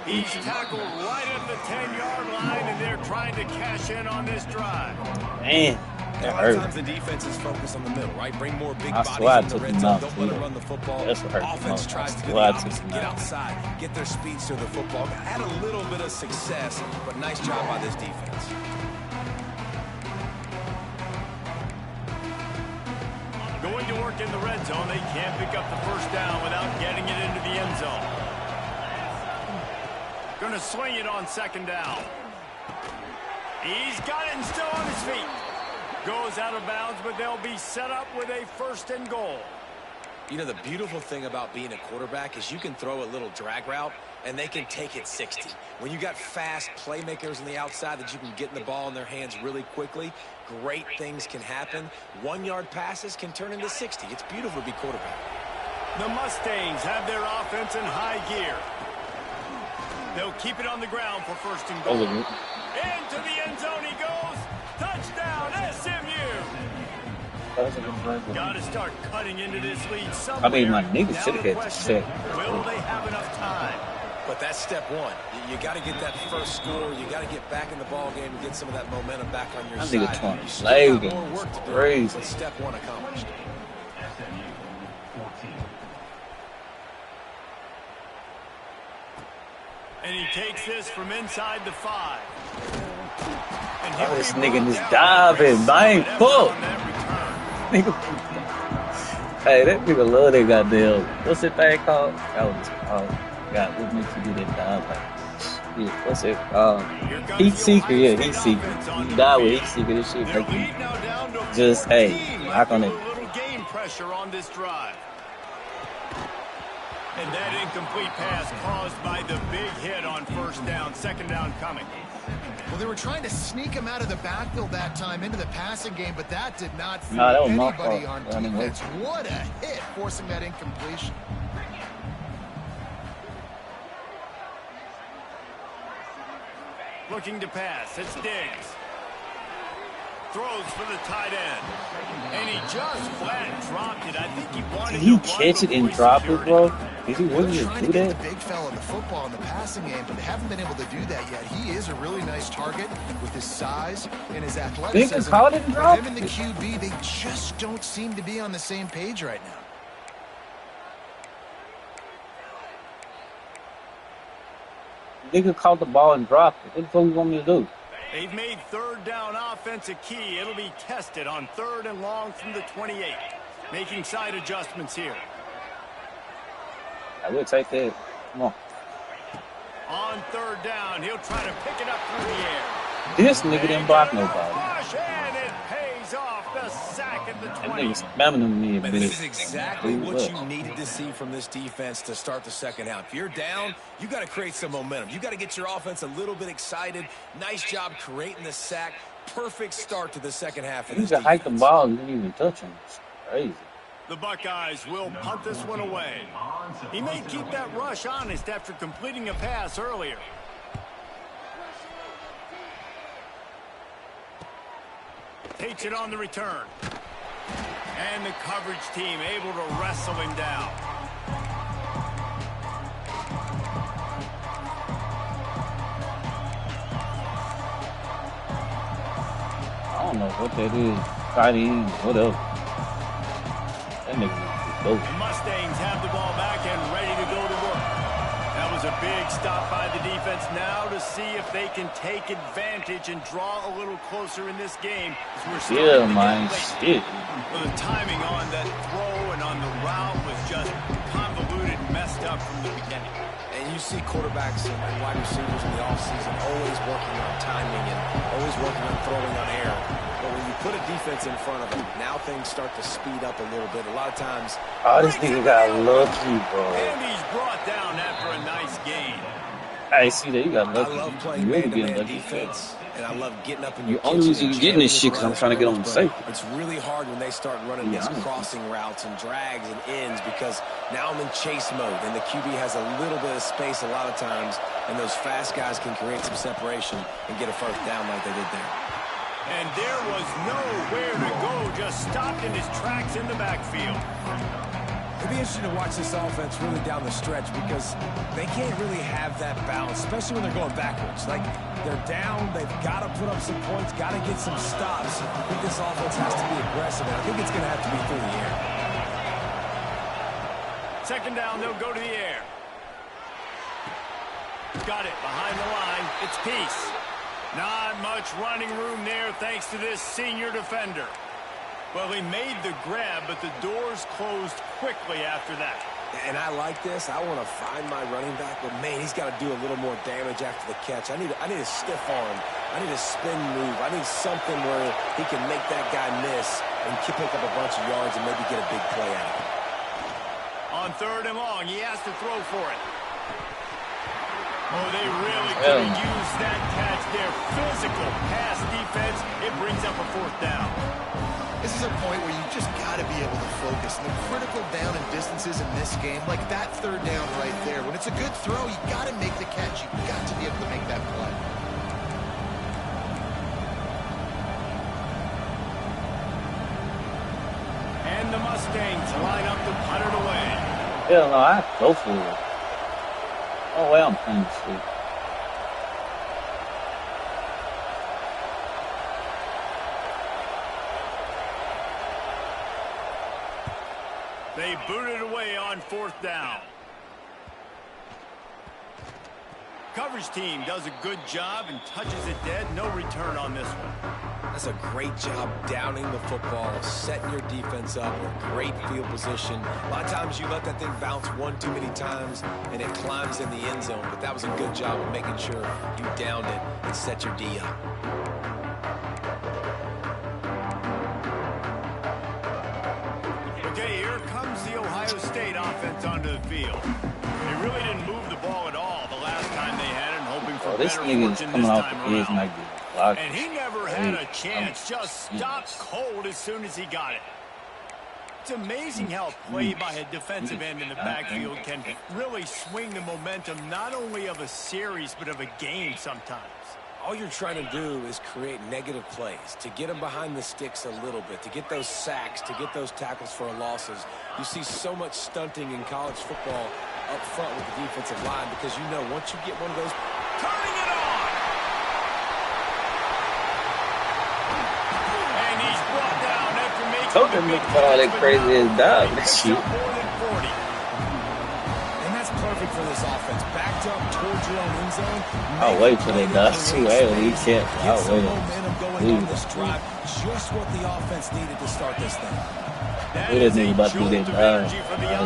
He's tackled right at the 10-yard line, and they're trying to cash in on this drive. Man, that hurt. A lot of times the defense is focused on the middle, right? Bring more big I bodies in the took red him zone. out, Don't let them run the football. That's what hurt Offense him tries to do the I opposite. took him Get out. outside, get their speeds to the football. Had a little bit of success, but nice job by this defense. Going to work in the red zone. They can't pick up the first down without getting it into the end zone. Going to swing it on second down. He's got it and still on his feet. Goes out of bounds, but they'll be set up with a first and goal. You know, the beautiful thing about being a quarterback is you can throw a little drag route, and they can take it 60. When you got fast playmakers on the outside that you can get in the ball in their hands really quickly, great things can happen. 1-yard passes can turn into 60. It's beautiful to be quarterback. The Mustangs have their offense in high gear. They'll keep it on the ground for first and goal. Into the end zone he goes. Touchdown, SMU. Got to start cutting into this lead somewhere. I mean, my niggas should have had to check. Will they have enough time? But that's step one. You got to get that first score. You got to get back in the ball game and get some of that momentum back on your side. I nigga trying to slay them. More work to do. Crazy. But step one accomplished. And he takes this from inside the 5. Oh, this nigga just diving, bang, fuck. Hey, that nigga love that goddamn. What's that thing called? That was God, what makes you do that dive? Yeah, what's it? Heat seeker, yeah, heat seeker. You die with heat seeker. This shit like you just knock on it. Little game pressure on this drive. And that incomplete pass caused by the big hit on first down, second down coming. Well, they were trying to sneak him out of the backfield that time into the passing game, but that did not fool anybody on defense. What a hit, forcing that incompletion. Looking to pass, it's Diggs. Throws for the tight end. And he just flat dropped it. I think he wanted to run. Did he catch it and drop it, bro? Is he really trying to get the big fella the football in the passing game, but they haven't been able to do that yet. He is a really nice target with his size and his athleticism. Caught it and dropped him and the QB, they just don't seem to be on the same page right now. They could caught the ball and dropped it. What the fuck you want me to do? They've made third down offense a key. It'll be tested on 3rd and long from the 28. Making side adjustments here. I will take that. Come on. On 3rd down, he'll try to pick it up through the air. This nigga didn't block nobody. And it pays off the sack at the 20. That nigga spamming me a minute. This is exactly what you needed to see from this defense to start the second half. If you're down, you got to create some momentum. You got to get your offense a little bit excited. Nice job creating the sack. Perfect start to the second half. He just hiked the ball and didn't even touch him. It's crazy. The Buckeyes will punt this one away. He may keep that rush honest after completing a pass earlier. Takes it on the return. And the coverage team able to wrestle him down. I don't know what that is. Tight end, whatever. That nigga is dope. The Mustangs have the ball back and ready to go to work. That was a big stop by the defense. Now to see if they can take advantage and draw a little closer in this game. Yeah, man, shit. Well, the timing on that throw and on the route was just convoluted, messed up from the beginning. And you see quarterbacks and wide receivers in the offseason always working on timing and always working on throwing on air. But when you put a defense in front of them, now things start to speed up a little bit. A lot of times... Oh, this nigga got lucky, bro. And he's brought down after a nice gain. I see that. You got lucky. I love playing man-to-man defense, and I love getting up in your kitchen. The only reason you're getting this shit because I'm trying to get on the safety. It's really hard when they start running these crossing routes and drags and ends because now I'm in chase mode, and the QB has a little bit of space a lot of times, and those fast guys can create some separation and get a first down like they did there. And there was nowhere to go, just stopped in his tracks in the backfield. It'll be interesting to watch this offense really down the stretch because they can't really have that balance, especially when they're going backwards. Like, they're down, they've got to put up some points, got to get some stops. I think this offense has to be aggressive, and I think it's going to have to be through the air. Second down, they'll go to the air. Got it behind the line. It's Peace. Not much running room there thanks to this senior defender. Well, he made the grab, but the doors closed quickly after that. And I like this. I want to find my running back, but, man, he's got to do a little more damage after the catch. I need a stiff arm. I need a spin move. I need something where he can make that guy miss and pick up a bunch of yards and maybe get a big play out of it. On 3rd and long, he has to throw for it. Oh, they really could have used that catch there. Physical pass defense. It brings up a 4th down. This is a point where you just got to be able to focus. And the critical down and distances in this game, like that 3rd down right there, when it's a good throw, you got to make the catch. You got to be able to make that play. And the Mustangs line up to punt it away. Hell no, I go for it. Oh, well, I'm playing shit. They boot it away on 4th down. Coverage team does a good job and touches it dead. No return on this one. That's a great job downing the football, setting your defense up with great field position. A lot of times you let that thing bounce one too many times and it climbs in the end zone, but that was a good job of making sure you downed it and set your D up. Okay, here comes comes the Ohio State offense onto the field. They really didn't move the ball at all the last time they had it, hoping for better fortune this time around. And he never had a chance, just stopped cold as soon as he got it. It's amazing how play by a defensive end in the backfield can really swing the momentum not only of a series but of a game sometimes. All you're trying to do is create negative plays, to get them behind the sticks a little bit, to get those sacks, to get those tackles for losses. You see so much stunting in college football up front with the defensive line because you know once you get one of those... Turning it on! And he's brought down after making told them to put all that crazy ass dog that shit. And that's perfect for this offense. Backed up towards your own end zone. I'll wait for that dog too. I don't need can't. I'll wait. Momentum going on this drive. Just what the offense needed to start this thing. We didn't think about to do that dog.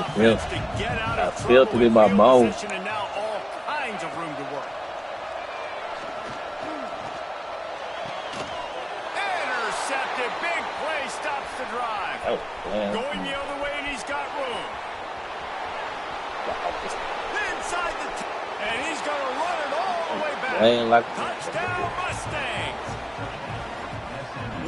I felt it in my bones. And now all kinds of room to work. Intercepted. Big play stops the drive. Oh, going the other way, and he's got room. Inside the and he's going to run it all the way back. Touchdown, Mustangs.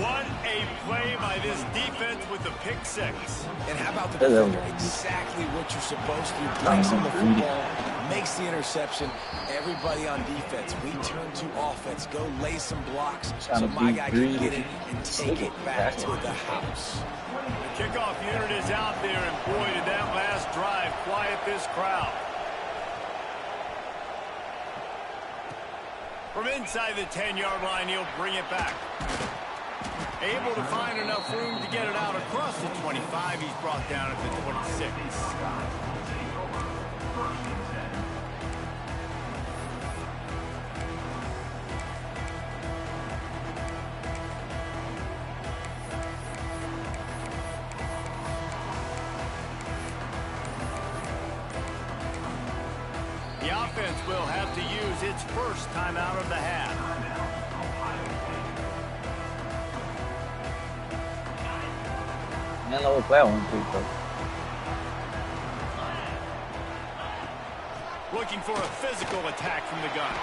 What a play by this defense with the pick six. And how about the defender? Exactly what you're supposed to. Breaks on the football, makes the interception. Everybody on defense, we turn to offense. Go lay some blocks so my guy can get it and take it back to the house. The kickoff unit is out there, and boy, did that last drive quiet this crowd. From inside the 10-yard line, he'll bring it back. Able to find enough room to get it out across the 25. He's brought down at the 26. The offense will have to use its first timeout of the half. Hello, that one, people. Looking for a physical attack from the gun.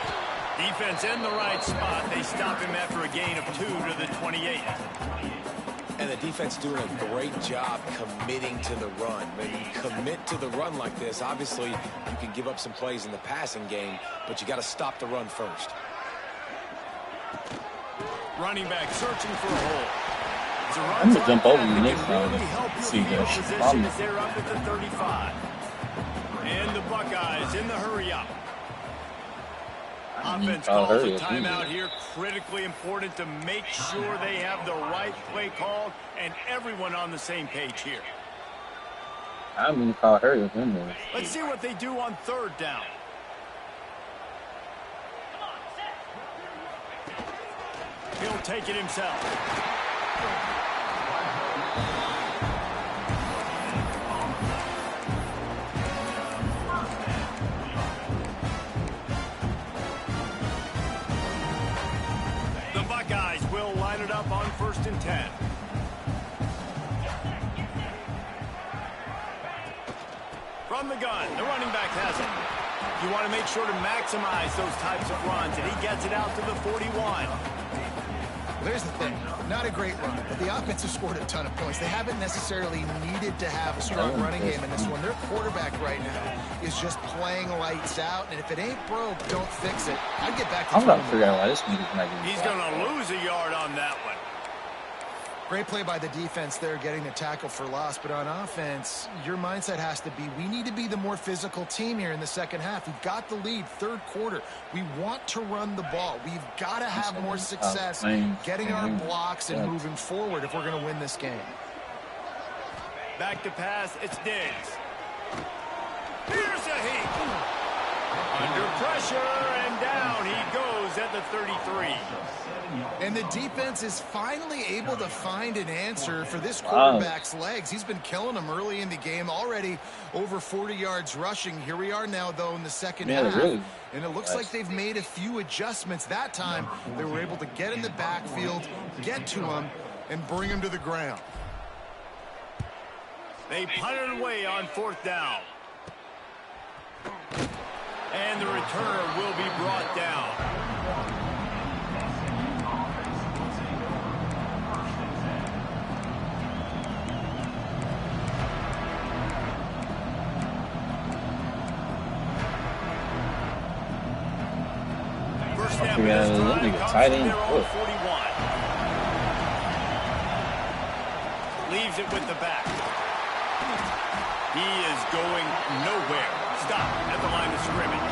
Defense in the right spot. They stop him after a gain of 2 to the 28. And the defense doing a great job committing to the run. When you commit to the run like this, obviously you can give up some plays in the passing game, but you got to stop the run first. Running back searching for a hole. I'm gonna jump over you next time. See that shit. They're up at the 35. And the Buckeyes in the hurry up. Offense calls a timeout here. Critically important to make sure they have the right play called and everyone on the same page here. I'm gonna call hurry up in there. Let's see what they do on third down. He'll take it himself. The Buckeyes will line it up on 1st and 10. From the gun, the running back has it. You want to make sure to maximize those types of runs, and he gets it out to the 41. There's the thing. Not a great run, but the offense has scored a ton of points. They haven't necessarily needed to have a strong running game in this one. Their quarterback right now is just playing lights out, and if it ain't broke, don't fix it. I'd get back to I'm not figuring out why this nigga's not getting He's going to lose a yard on that one. Great play by the defense there, getting the tackle for loss. But on offense, your mindset has to be, we need to be the more physical team here in the second half. We've got the lead, third quarter. We want to run the ball. We've got to have more success getting our blocks and moving forward if we're going to win this game. Back to pass, it's Diggs. Here's a heat. Under pressure, and down he goes at the 33. And the defense is finally able to find an answer for this quarterback's legs. He's been killing them early in the game, already over 40 yards rushing. Here we are now, though, in the second half. Really? And it looks like they've made a few adjustments. That time, they were able to get in the backfield, get to him, and bring him to the ground. They punt it away on 4th down. And the returner will be brought down. First snap of this drive comes from their own 41. Leaves it with the back. He is going nowhere. Stop at the line of scrimmage.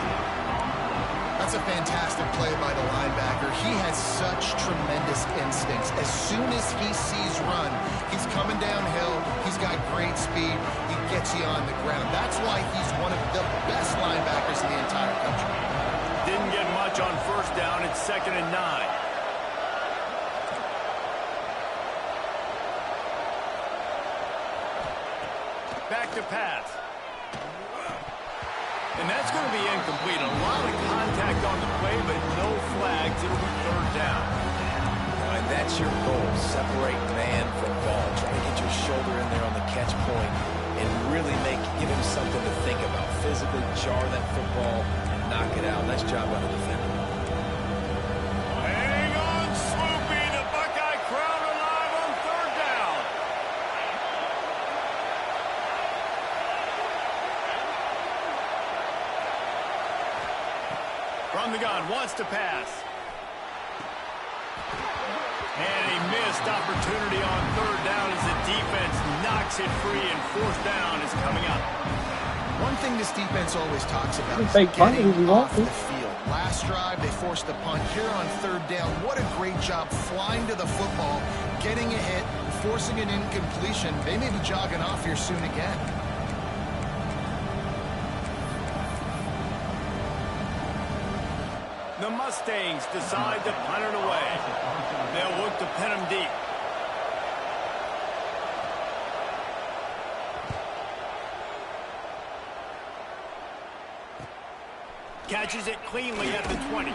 That's a fantastic play by the linebacker. He has such tremendous instincts. As soon as he sees run, he's coming downhill. He's got great speed. He gets you on the ground. That's why he's one of the best linebackers in the entire country. Didn't get much on 1st down. It's 2nd and 9. Back to pass. And that's going to be incomplete. A lot of contact on the play, but no flags. It'll be 3rd down. And that's your goal. Separate man from ball. Try to get your shoulder in there on the catch point and really give him something to think about. Physically jar that football and knock it out. Nice job by the defender. Hang on, Swoopy. The Buckeye crowd alive on 3rd down. From the gun, wants to pass. And a missed opportunity on 3rd down as the defense knocks it free, and 4th down is coming up. One thing this defense always talks about is getting off the field. Last drive, they forced the punt. Here on 3rd down, what a great job flying to the football, getting a hit, forcing an incompletion. They may be jogging off here soon again. The Mustangs decide to punt it away. They'll look to pin him deep. Catches it cleanly at the 20.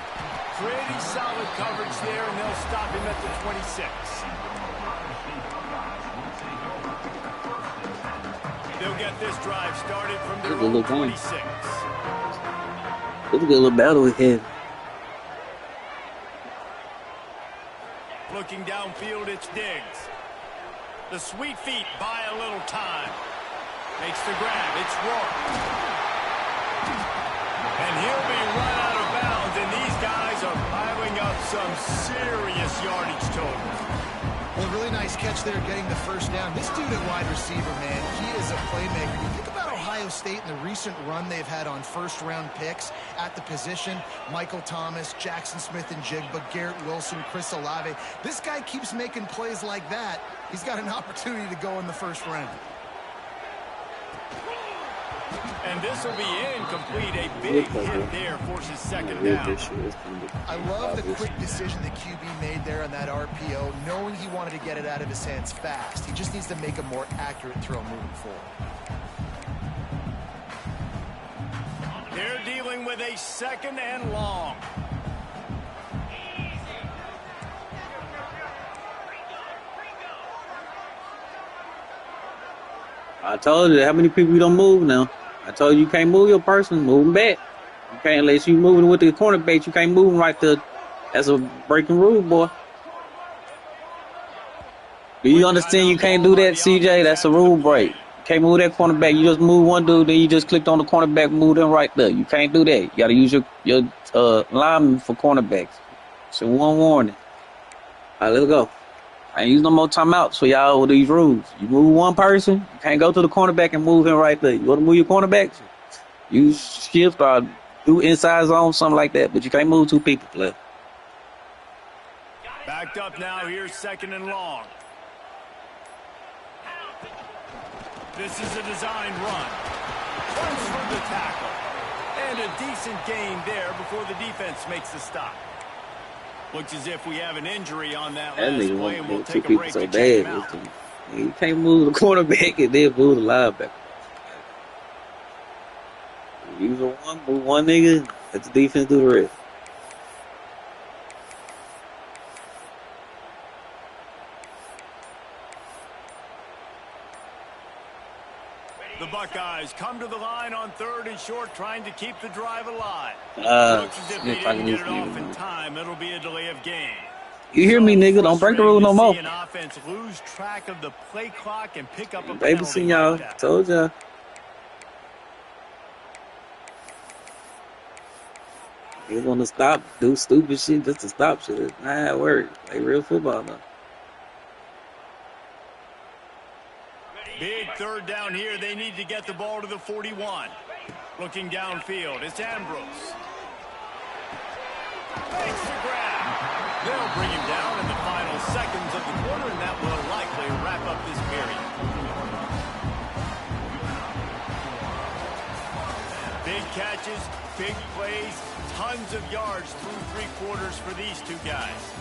Pretty solid coverage there, and they'll stop him at the 26. They'll get this drive started from their own 26. It's a good little battle ahead. Looking downfield, it's Diggs. The sweet feet buy a little time. Makes the grab. It's Rourke. And he'll be run out of bounds, and these guys are piling up some serious yardage totals. Well, really nice catch there, getting the 1st down. This dude at wide receiver, man, he is a playmaker. You think about Ohio State and the recent run they've had on 1st-round picks at the position. Michael Thomas, Jackson Smith and Jigba, Garrett Wilson, Chris Olave. This guy keeps making plays like that. He's got an opportunity to go in the 1st round. And this will be incomplete. A big hit there forces 2nd down. I love the quick decision the QB made there on that RPO, knowing he wanted to get it out of his hands fast. He just needs to make a more accurate throw moving forward. They're dealing with a 2nd and long. I told you, how many people you don't move now? I told you can't move your person, move them back. You can't, unless you moving with the cornerback, you can't move them right there. That's a breaking rule, boy. Do you understand you can't do that, CJ? That's a rule break. You can't move that cornerback. You just move one dude, then you just clicked on the cornerback, move them right there. You can't do that. You got to use your lineman for cornerbacks. So one warning. All right, let's go. I ain't use no more timeouts for y'all with these rules. You move one person, you can't go to the cornerback and move him right there. You want to move your cornerbacks? Use shift or do inside zone, something like that. But you can't move 2 people, player. Backed up now. Here's 2nd and long. This is a designed run. Punch from the tackle. And a decent gain there before the defense makes the stop. Looks as if we have an injury on that last play, and we'll take a break to check him out. You can't move the quarterback and then move the linebacker. Use move one nigga, let the defense do the rest. Buckeyes come to the line on 3rd and short, trying to keep the drive alive. Looks as if they didn't get it off in time. It'll be a delay of game. You hear me, nigga? Don't break the rule no more. An offense lose track of the play clock and pick up a baby, see y'all. Told ya. You want to stop, do stupid shit just to stop shit. It's not how it works. Like real football, though. Big 3rd down here. They need to get the ball to the 41. Looking downfield, it's Ambrose. Makes the grab. They'll bring him down in the final seconds of the quarter, and that will likely wrap up this period. Big catches, big plays, tons of yards through 3 quarters for these two guys.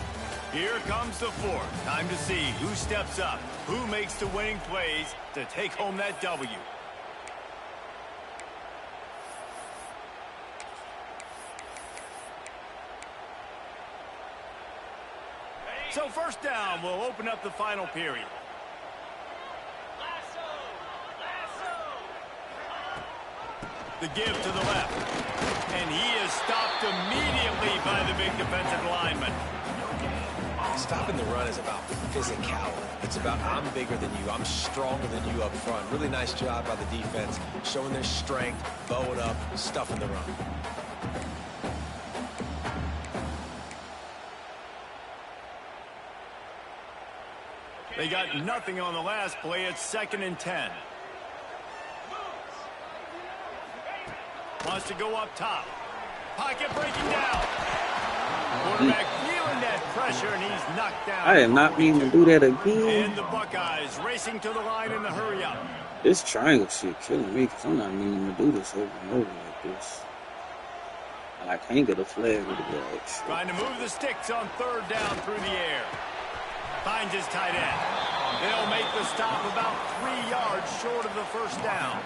Here comes the 4th. Time to see who steps up, who makes the winning plays to take home that W. So 1st down will open up the final period. The give to the left. And he is stopped immediately by the big defensive lineman. Stopping the run is about physicality. It's about I'm bigger than you. I'm stronger than you up front. Really nice job by the defense, showing their strength, bowing up, stuffing the run. They got nothing on the last play. It's 2nd and 10. Wants to go up top. Pocket breaking down. Quarterback feeling that pressure, and he's knocked down. I am not meaning to do that again. And the Buckeyes racing to the line in the hurry up. This triangle shit killing me because I'm not meaning to do this over and over like this. And I can't get a flag with the ball. Trying to move the sticks on 3rd down through the air. Finds his tight end. They'll make the stop about 3 yards short of the 1st down.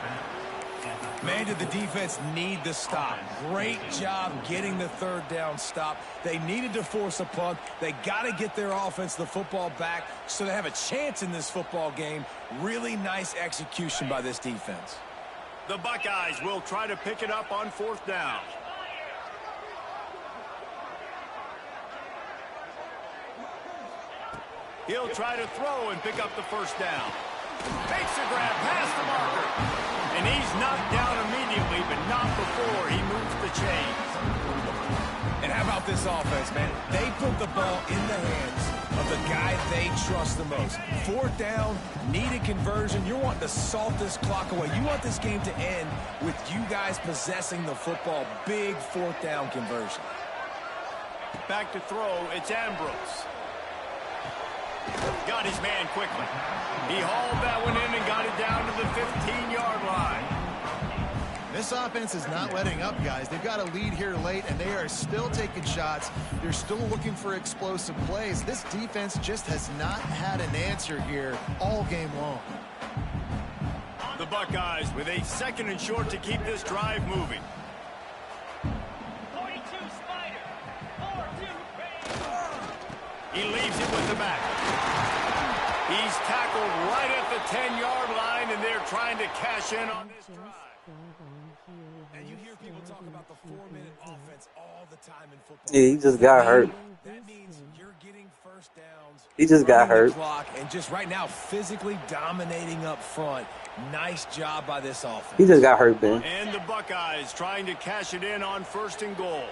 Man, did the defense need the stop. Great job getting the 3rd down stop. They needed to force a punt. They got to get their offense the football back so they have a chance in this football game. Really nice execution by this defense. The Buckeyes will try to pick it up on 4th down. He'll try to throw and pick up the 1st down. Takes a grab past the marker. And he's knocked down immediately, but not before he moves the chains. And how about this offense, man? They put the ball in the hands of the guy they trust the most. 4th down, needed conversion. You're wanting to salt this clock away. You want this game to end with you guys possessing the football. Big 4th down conversion. Back to throw, it's Ambrose. Got his man quickly. He hauled that one in and got it down to the 15-yard line. This offense is not letting up, guys. They've got a lead here late, and they are still taking shots. They're still looking for explosive plays. This defense just has not had an answer here all game long. The Buckeyes with a 2nd and short to keep this drive moving. 42 Spider. 4-2. He leaves it with the back. He's tackled right at the 10-yard line, and they're trying to cash in on this drive. And you hear people talk about the 4-minute offense all the time in football. Yeah, he just got hurt. That means you're getting 1st downs. He just got hurt. Clock, and just right now, physically dominating up front. Nice job by this offense. He just got hurt, Ben. And the Buckeyes trying to cash it in on 1st and goal.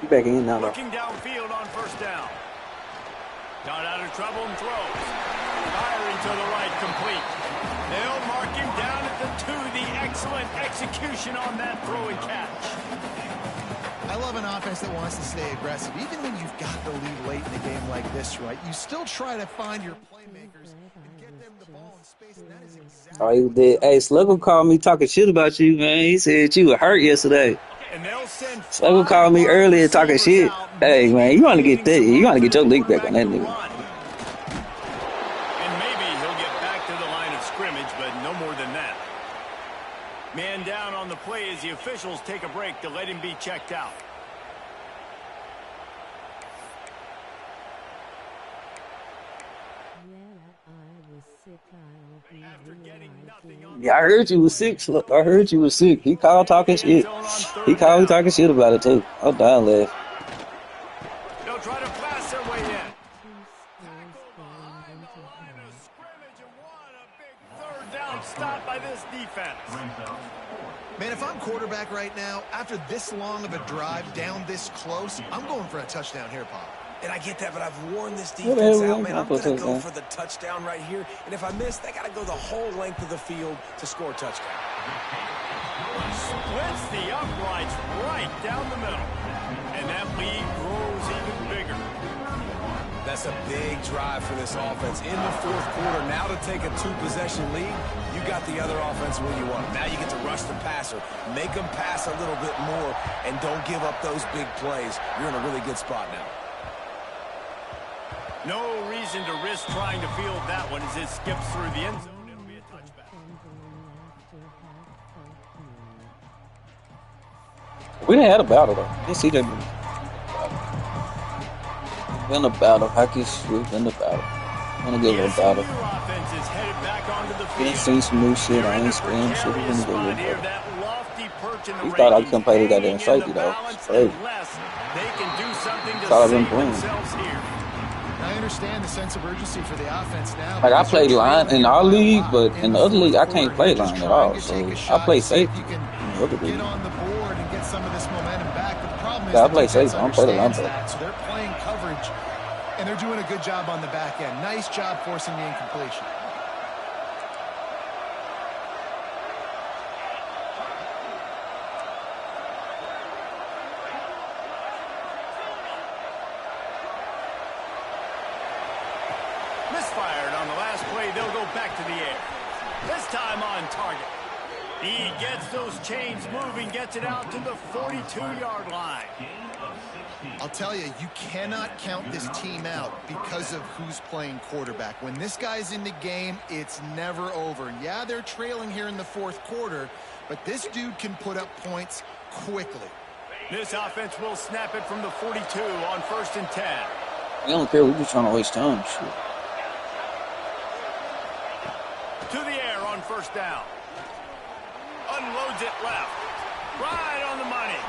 He back in now, though. Looking downfield on 1st down. Got out of trouble and throws. Firing to the right, complete. They'll mark him down at the 2. The excellent execution on that throw and catch. I love an offense that wants to stay aggressive. Even when you've got the lead late in a game like this, right, you still try to find your playmakers and get them the ball in space, and that is exactly... Oh, he did. Hey, Sluggo called me talking shit about you, man. He said you were hurt yesterday. And they'll send Sluggo called me earlier talking shit. Hey, man, you want to get that? You want to get your lick back on that nigga. And maybe he'll get back to the line of scrimmage, but no more than that. Man down on the play as the officials take a break to let him be checked out. After getting Yeah, I heard you was sick. Look, I heard you was sick. He called talking shit. He called talking shit about it too. I'm dying laughing. They'll try to blast their way in. Tackle behind the line of scrimmage, and what a big third down stop by this defense. Man, if I'm quarterback right now, after this long of a drive down this close, I'm going for a touchdown here, Pop. And I get that, but I've worn this defense out, man. I'm going to go for the touchdown right here. And if I miss, they got to go the whole length of the field to score a touchdown. Splits the uprights right down the middle. And that lead grows even bigger. That's a big drive for this offense in the fourth quarter. Now to take a two-possession lead, you got the other offense where you want them. Now you get to rush the passer, make them pass a little bit more, and don't give up those big plays. You're in a really good spot now. No reason to risk trying to field that one as it skips through the end zone. It'll be a touchback. We done had a battle though. Let's see that. Been a battle. Hockey we've been a battle. I'm gonna give it a battle. Been seen some new shit. I ain't screaming shit. We're gonna go with it. He thought I couldn't play the goddamn safety though. It's crazy. Thought I've been playing. I understand the sense of urgency for the offense now. Like I play line in our league, but in the other league I can't play line at all. So I play safety. Get on the board and get some of this momentum back. But the problem is I play safety. I don't play the linebacker. So they're playing coverage, and they're doing a good job on the back end. Nice job forcing the incompletion. Misfired on the last play. They'll go back to the air. This time on target. He gets those chains moving, gets it out to the 42-yard line. I'll tell you, you cannot count this team out because of who's playing quarterback. When this guy's in the game, it's never over. Yeah, they're trailing here in the fourth quarter, but this dude can put up points quickly. This offense will snap it from the 42 on 1st and 10. We don't care. We're just trying to waste time. Shit. To the air on 1st down. Unloads it left. Right on the money.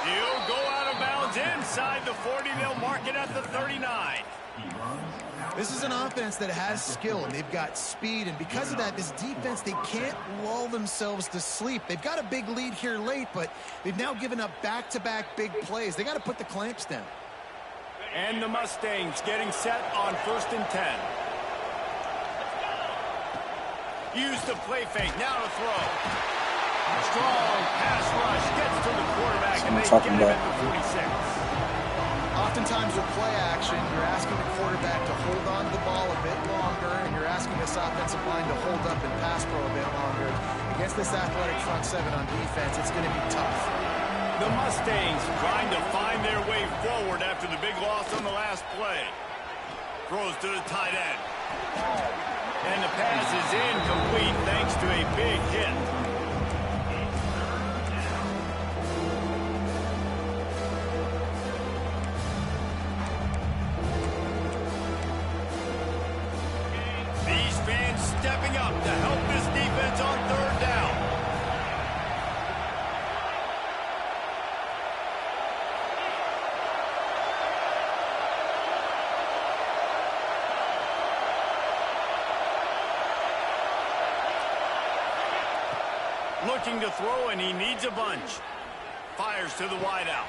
He'll go out of bounds inside the 40. They'll mark it at the 39. This is an offense that has skill, and they've got speed, and because of that, this defense, they can't lull themselves to sleep. They've got a big lead here late, but they've now given up back-to-back big plays. They got to put the clamps down. And the Mustangs getting set on 1st and 10. Use the play fake, now to throw. Strong pass rush, gets to the quarterback, and they get him at the 46. Oftentimes with play action, you're asking the quarterback to hold on to the ball a bit longer, and you're asking this offensive line to hold up and pass pro a bit longer. Against this athletic front seven on defense, it's going to be tough. The Mustangs trying to find their way forward after the big loss on the last play. Throws to the tight end. And the pass is incomplete thanks to a big hit. These fans stepping up to help this defense on 3rd down. Looking to throw, and he needs a bunch. Fires to the wideout.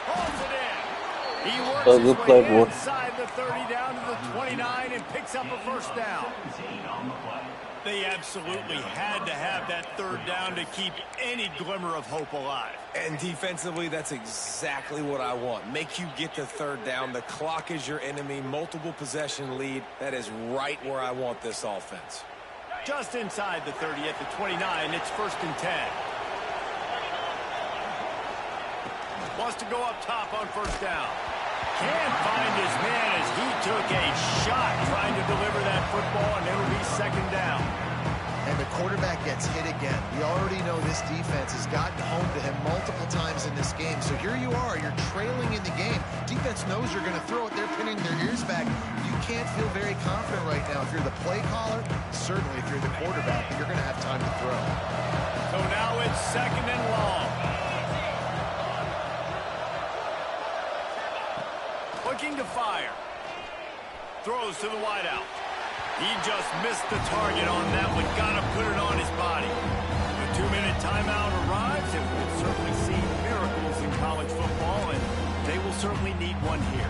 Pulls it in. He works his way inside the 30 down to the 29 and picks up a 1st down. They absolutely had to have that 3rd down to keep any glimmer of hope alive. And defensively, that's exactly what I want. Make you get the 3rd down. The clock is your enemy. Multiple possession lead. That is right where I want this offense. Just inside the 30 at the 29, it's 1st and 10. Wants to go up top on 1st down. Can't find his man as he took a shot trying to deliver that football, and it'll be 2nd down. And the quarterback gets hit again. We already know this defense has gotten home to him multiple times in this game. So here you are, you're trailing in the game. Defense knows you're going to throw it. They're pinning their ears back. You can't feel very confident right now. If you're the play caller, certainly if you're the quarterback, you're going to have time to throw. So now it's 2nd and long. Looking to fire. Throws to the wideout. He just missed the target on that one. Got to put it on his body. The 2-minute timeout arrives, and we've certainly seen miracles in college football, and they will certainly need one here.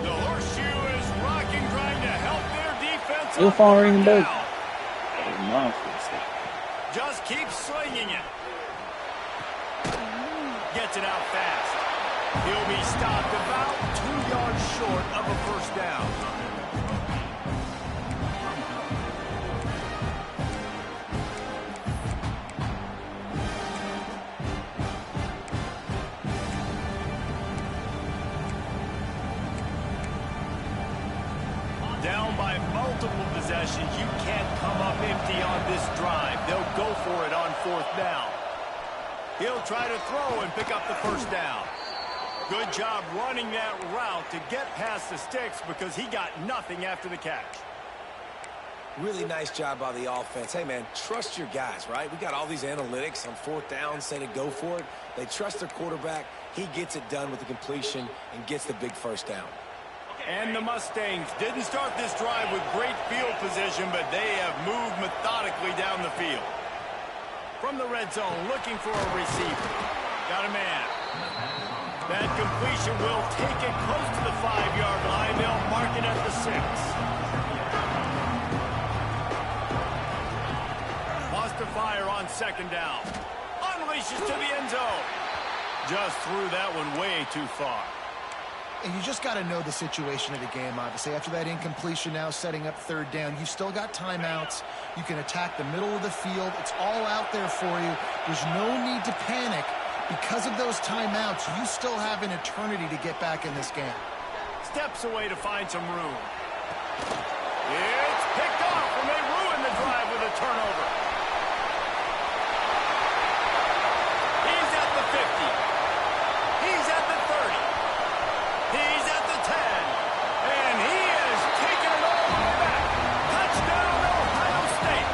The horseshoe is rocking, trying to help their defense. You'll fall ring back. Just keep slinging it. Gets it out fast. He'll be stopped about 2 yards short of a first down. Down by multiple possessions, you can't come up empty on this drive. They'll go for it on 4th down. He'll try to throw and pick up the first down. Good job running that route to get past the sticks because he got nothing after the catch. Really nice job by the offense. Hey, man, trust your guys, right? We got all these analytics on 4th down, say to go for it. They trust their quarterback. He gets it done with the completion and gets the big first down. And the Mustangs didn't start this drive with great field position, but they have moved methodically down the field. From the red zone, looking for a receiver. Got a man. That completion will take it close to the 5-yard line. They'll mark it at the 6. Wants to fire on 2nd down. Unleashes to the end zone. Just threw that one way too far. And you just got to know the situation of the game, obviously. After that incompletion now setting up 3rd down, you've still got timeouts. You can attack the middle of the field. It's all out there for you. There's no need to panic. Because of those timeouts, you still have an eternity to get back in this game. Steps away to find some room. It's picked off, and they ruin the drive with a turnover. He's at the 50. He's at the 30. He's at the 10, and he is taking it all the way back. Touchdown, Ohio State.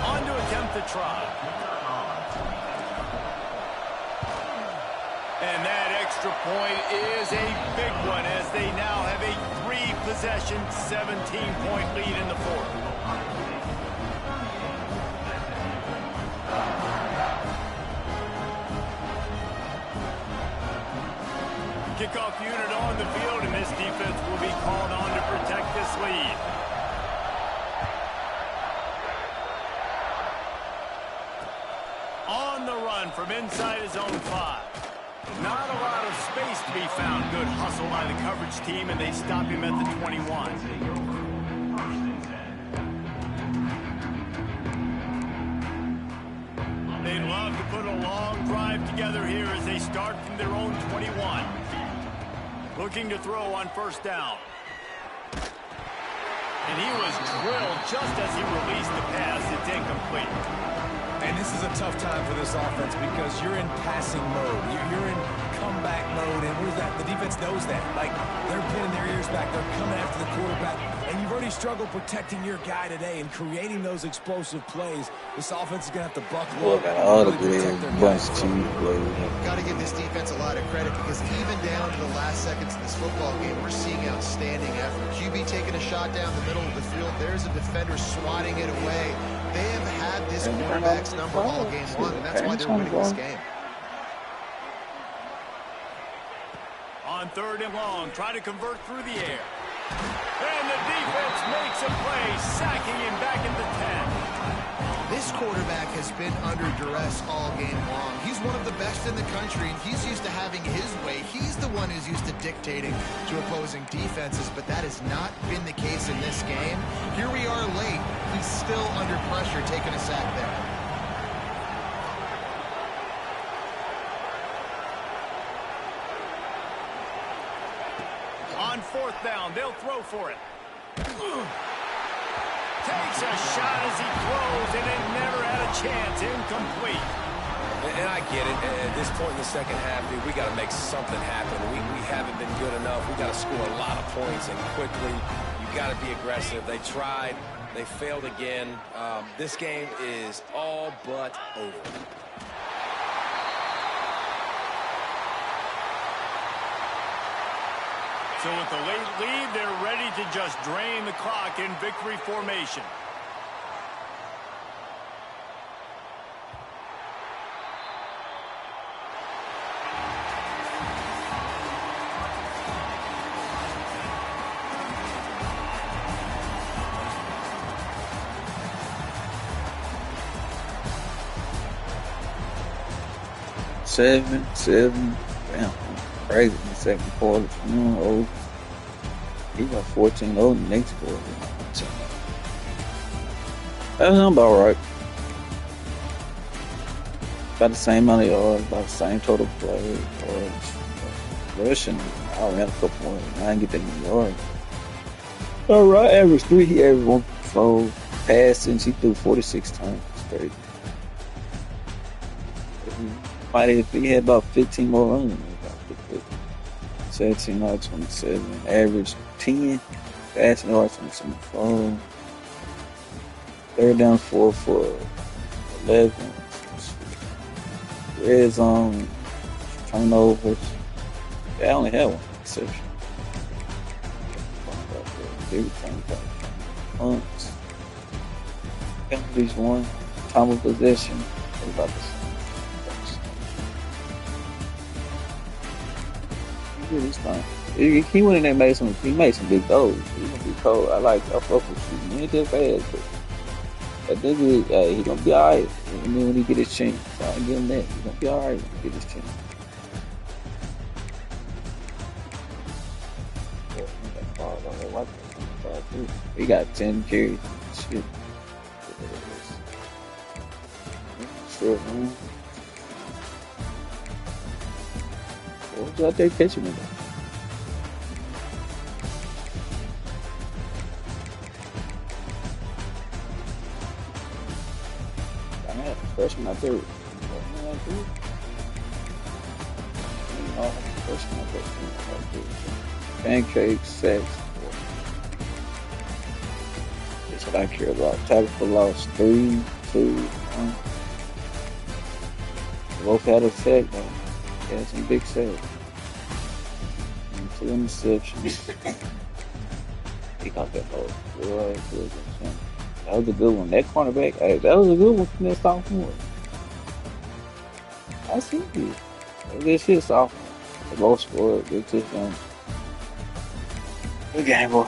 On to attempt the try. And that extra point is a big one as they now have a 3-possession, 17-point lead in the 4th. Kickoff unit on the field, and this defense will be called on to protect this lead. On the run from inside his own 5. Not a lot of space to be found. Good hustle by the coverage team, and they stop him at the 21. They love to put a long drive together here as they start from their own 21. Looking to throw on 1st down. And he was drilled just as he released the pass. It's incomplete. And this is a tough time for this offense because you're in passing mode. You're in comeback mode, and what is that? The defense knows that. Like, they're pinning their ears back. They're coming after the quarterback, and you've already struggled protecting your guy today and creating those explosive plays. This offense is going to have to buckle up. All the bunch of Got to give this defense a lot of credit because even down to the last seconds of this football game, we're seeing outstanding effort. QB taking a shot down the middle of the field. There's a defender swatting it away. They have had this quarterback's number all game long, and that's why they're winning this game. On 3rd and long, try to convert through the air. And the defense makes a play, sacking him back at the 10. This quarterback has been under duress all game long. He's one of the best in the country, and he's used to having his way. He's the one who's used to dictating to opposing defenses, but that has not been the case in this game. Here we are late. He's still under pressure, taking a sack there. On 4th down, they'll throw for it. Takes a shot as he throws, and it never had a chance. Incomplete. And I get it. At this point in the second half, dude, we got to make something happen. We haven't been good enough. We got to score a lot of points, and quickly. You got to be aggressive. They tried. They failed again. This game is all but over. So with the late lead, they're ready to just drain the clock in victory formation. Seven. Damn, crazy in the second quarter. He got 14-0 in the next quarter. That was about right. About the same amount of yards, about the same total play. Rushing, I only had a couple more. I didn't get that many yards. All right, average 3. He averaged 1 passing. He threw 46 times. It's crazy. If he had about 15 more runs, 17 out of 27, average 10, passing yards 24, 3rd down 4 for 11, red zone, turnovers. I only had one exception. Big punts, penalties 1, time of possession, about the same. He's fine. He went in there and made some big throws. He's gonna be cold. I fuck with you. He ain't that bad, but that nigga, he gonna be alright. And then when he get his chance, I give him that. He gonna be alright when he get his chance. He got 10 carries. Shit. Sure, man. What was out there catching me? I had a freshman out there. Freshman out there. Pancakes, sex. That's what I care about. Tackle for loss 3, 2, 1. Both had a sack though. Yeah, some big sacks. 2 interceptions. He got that ball. That was a good one. That cornerback, that was a good one from that sophomore. I see you. This shit sophomore. The low score, big touchdown. Good game, boy.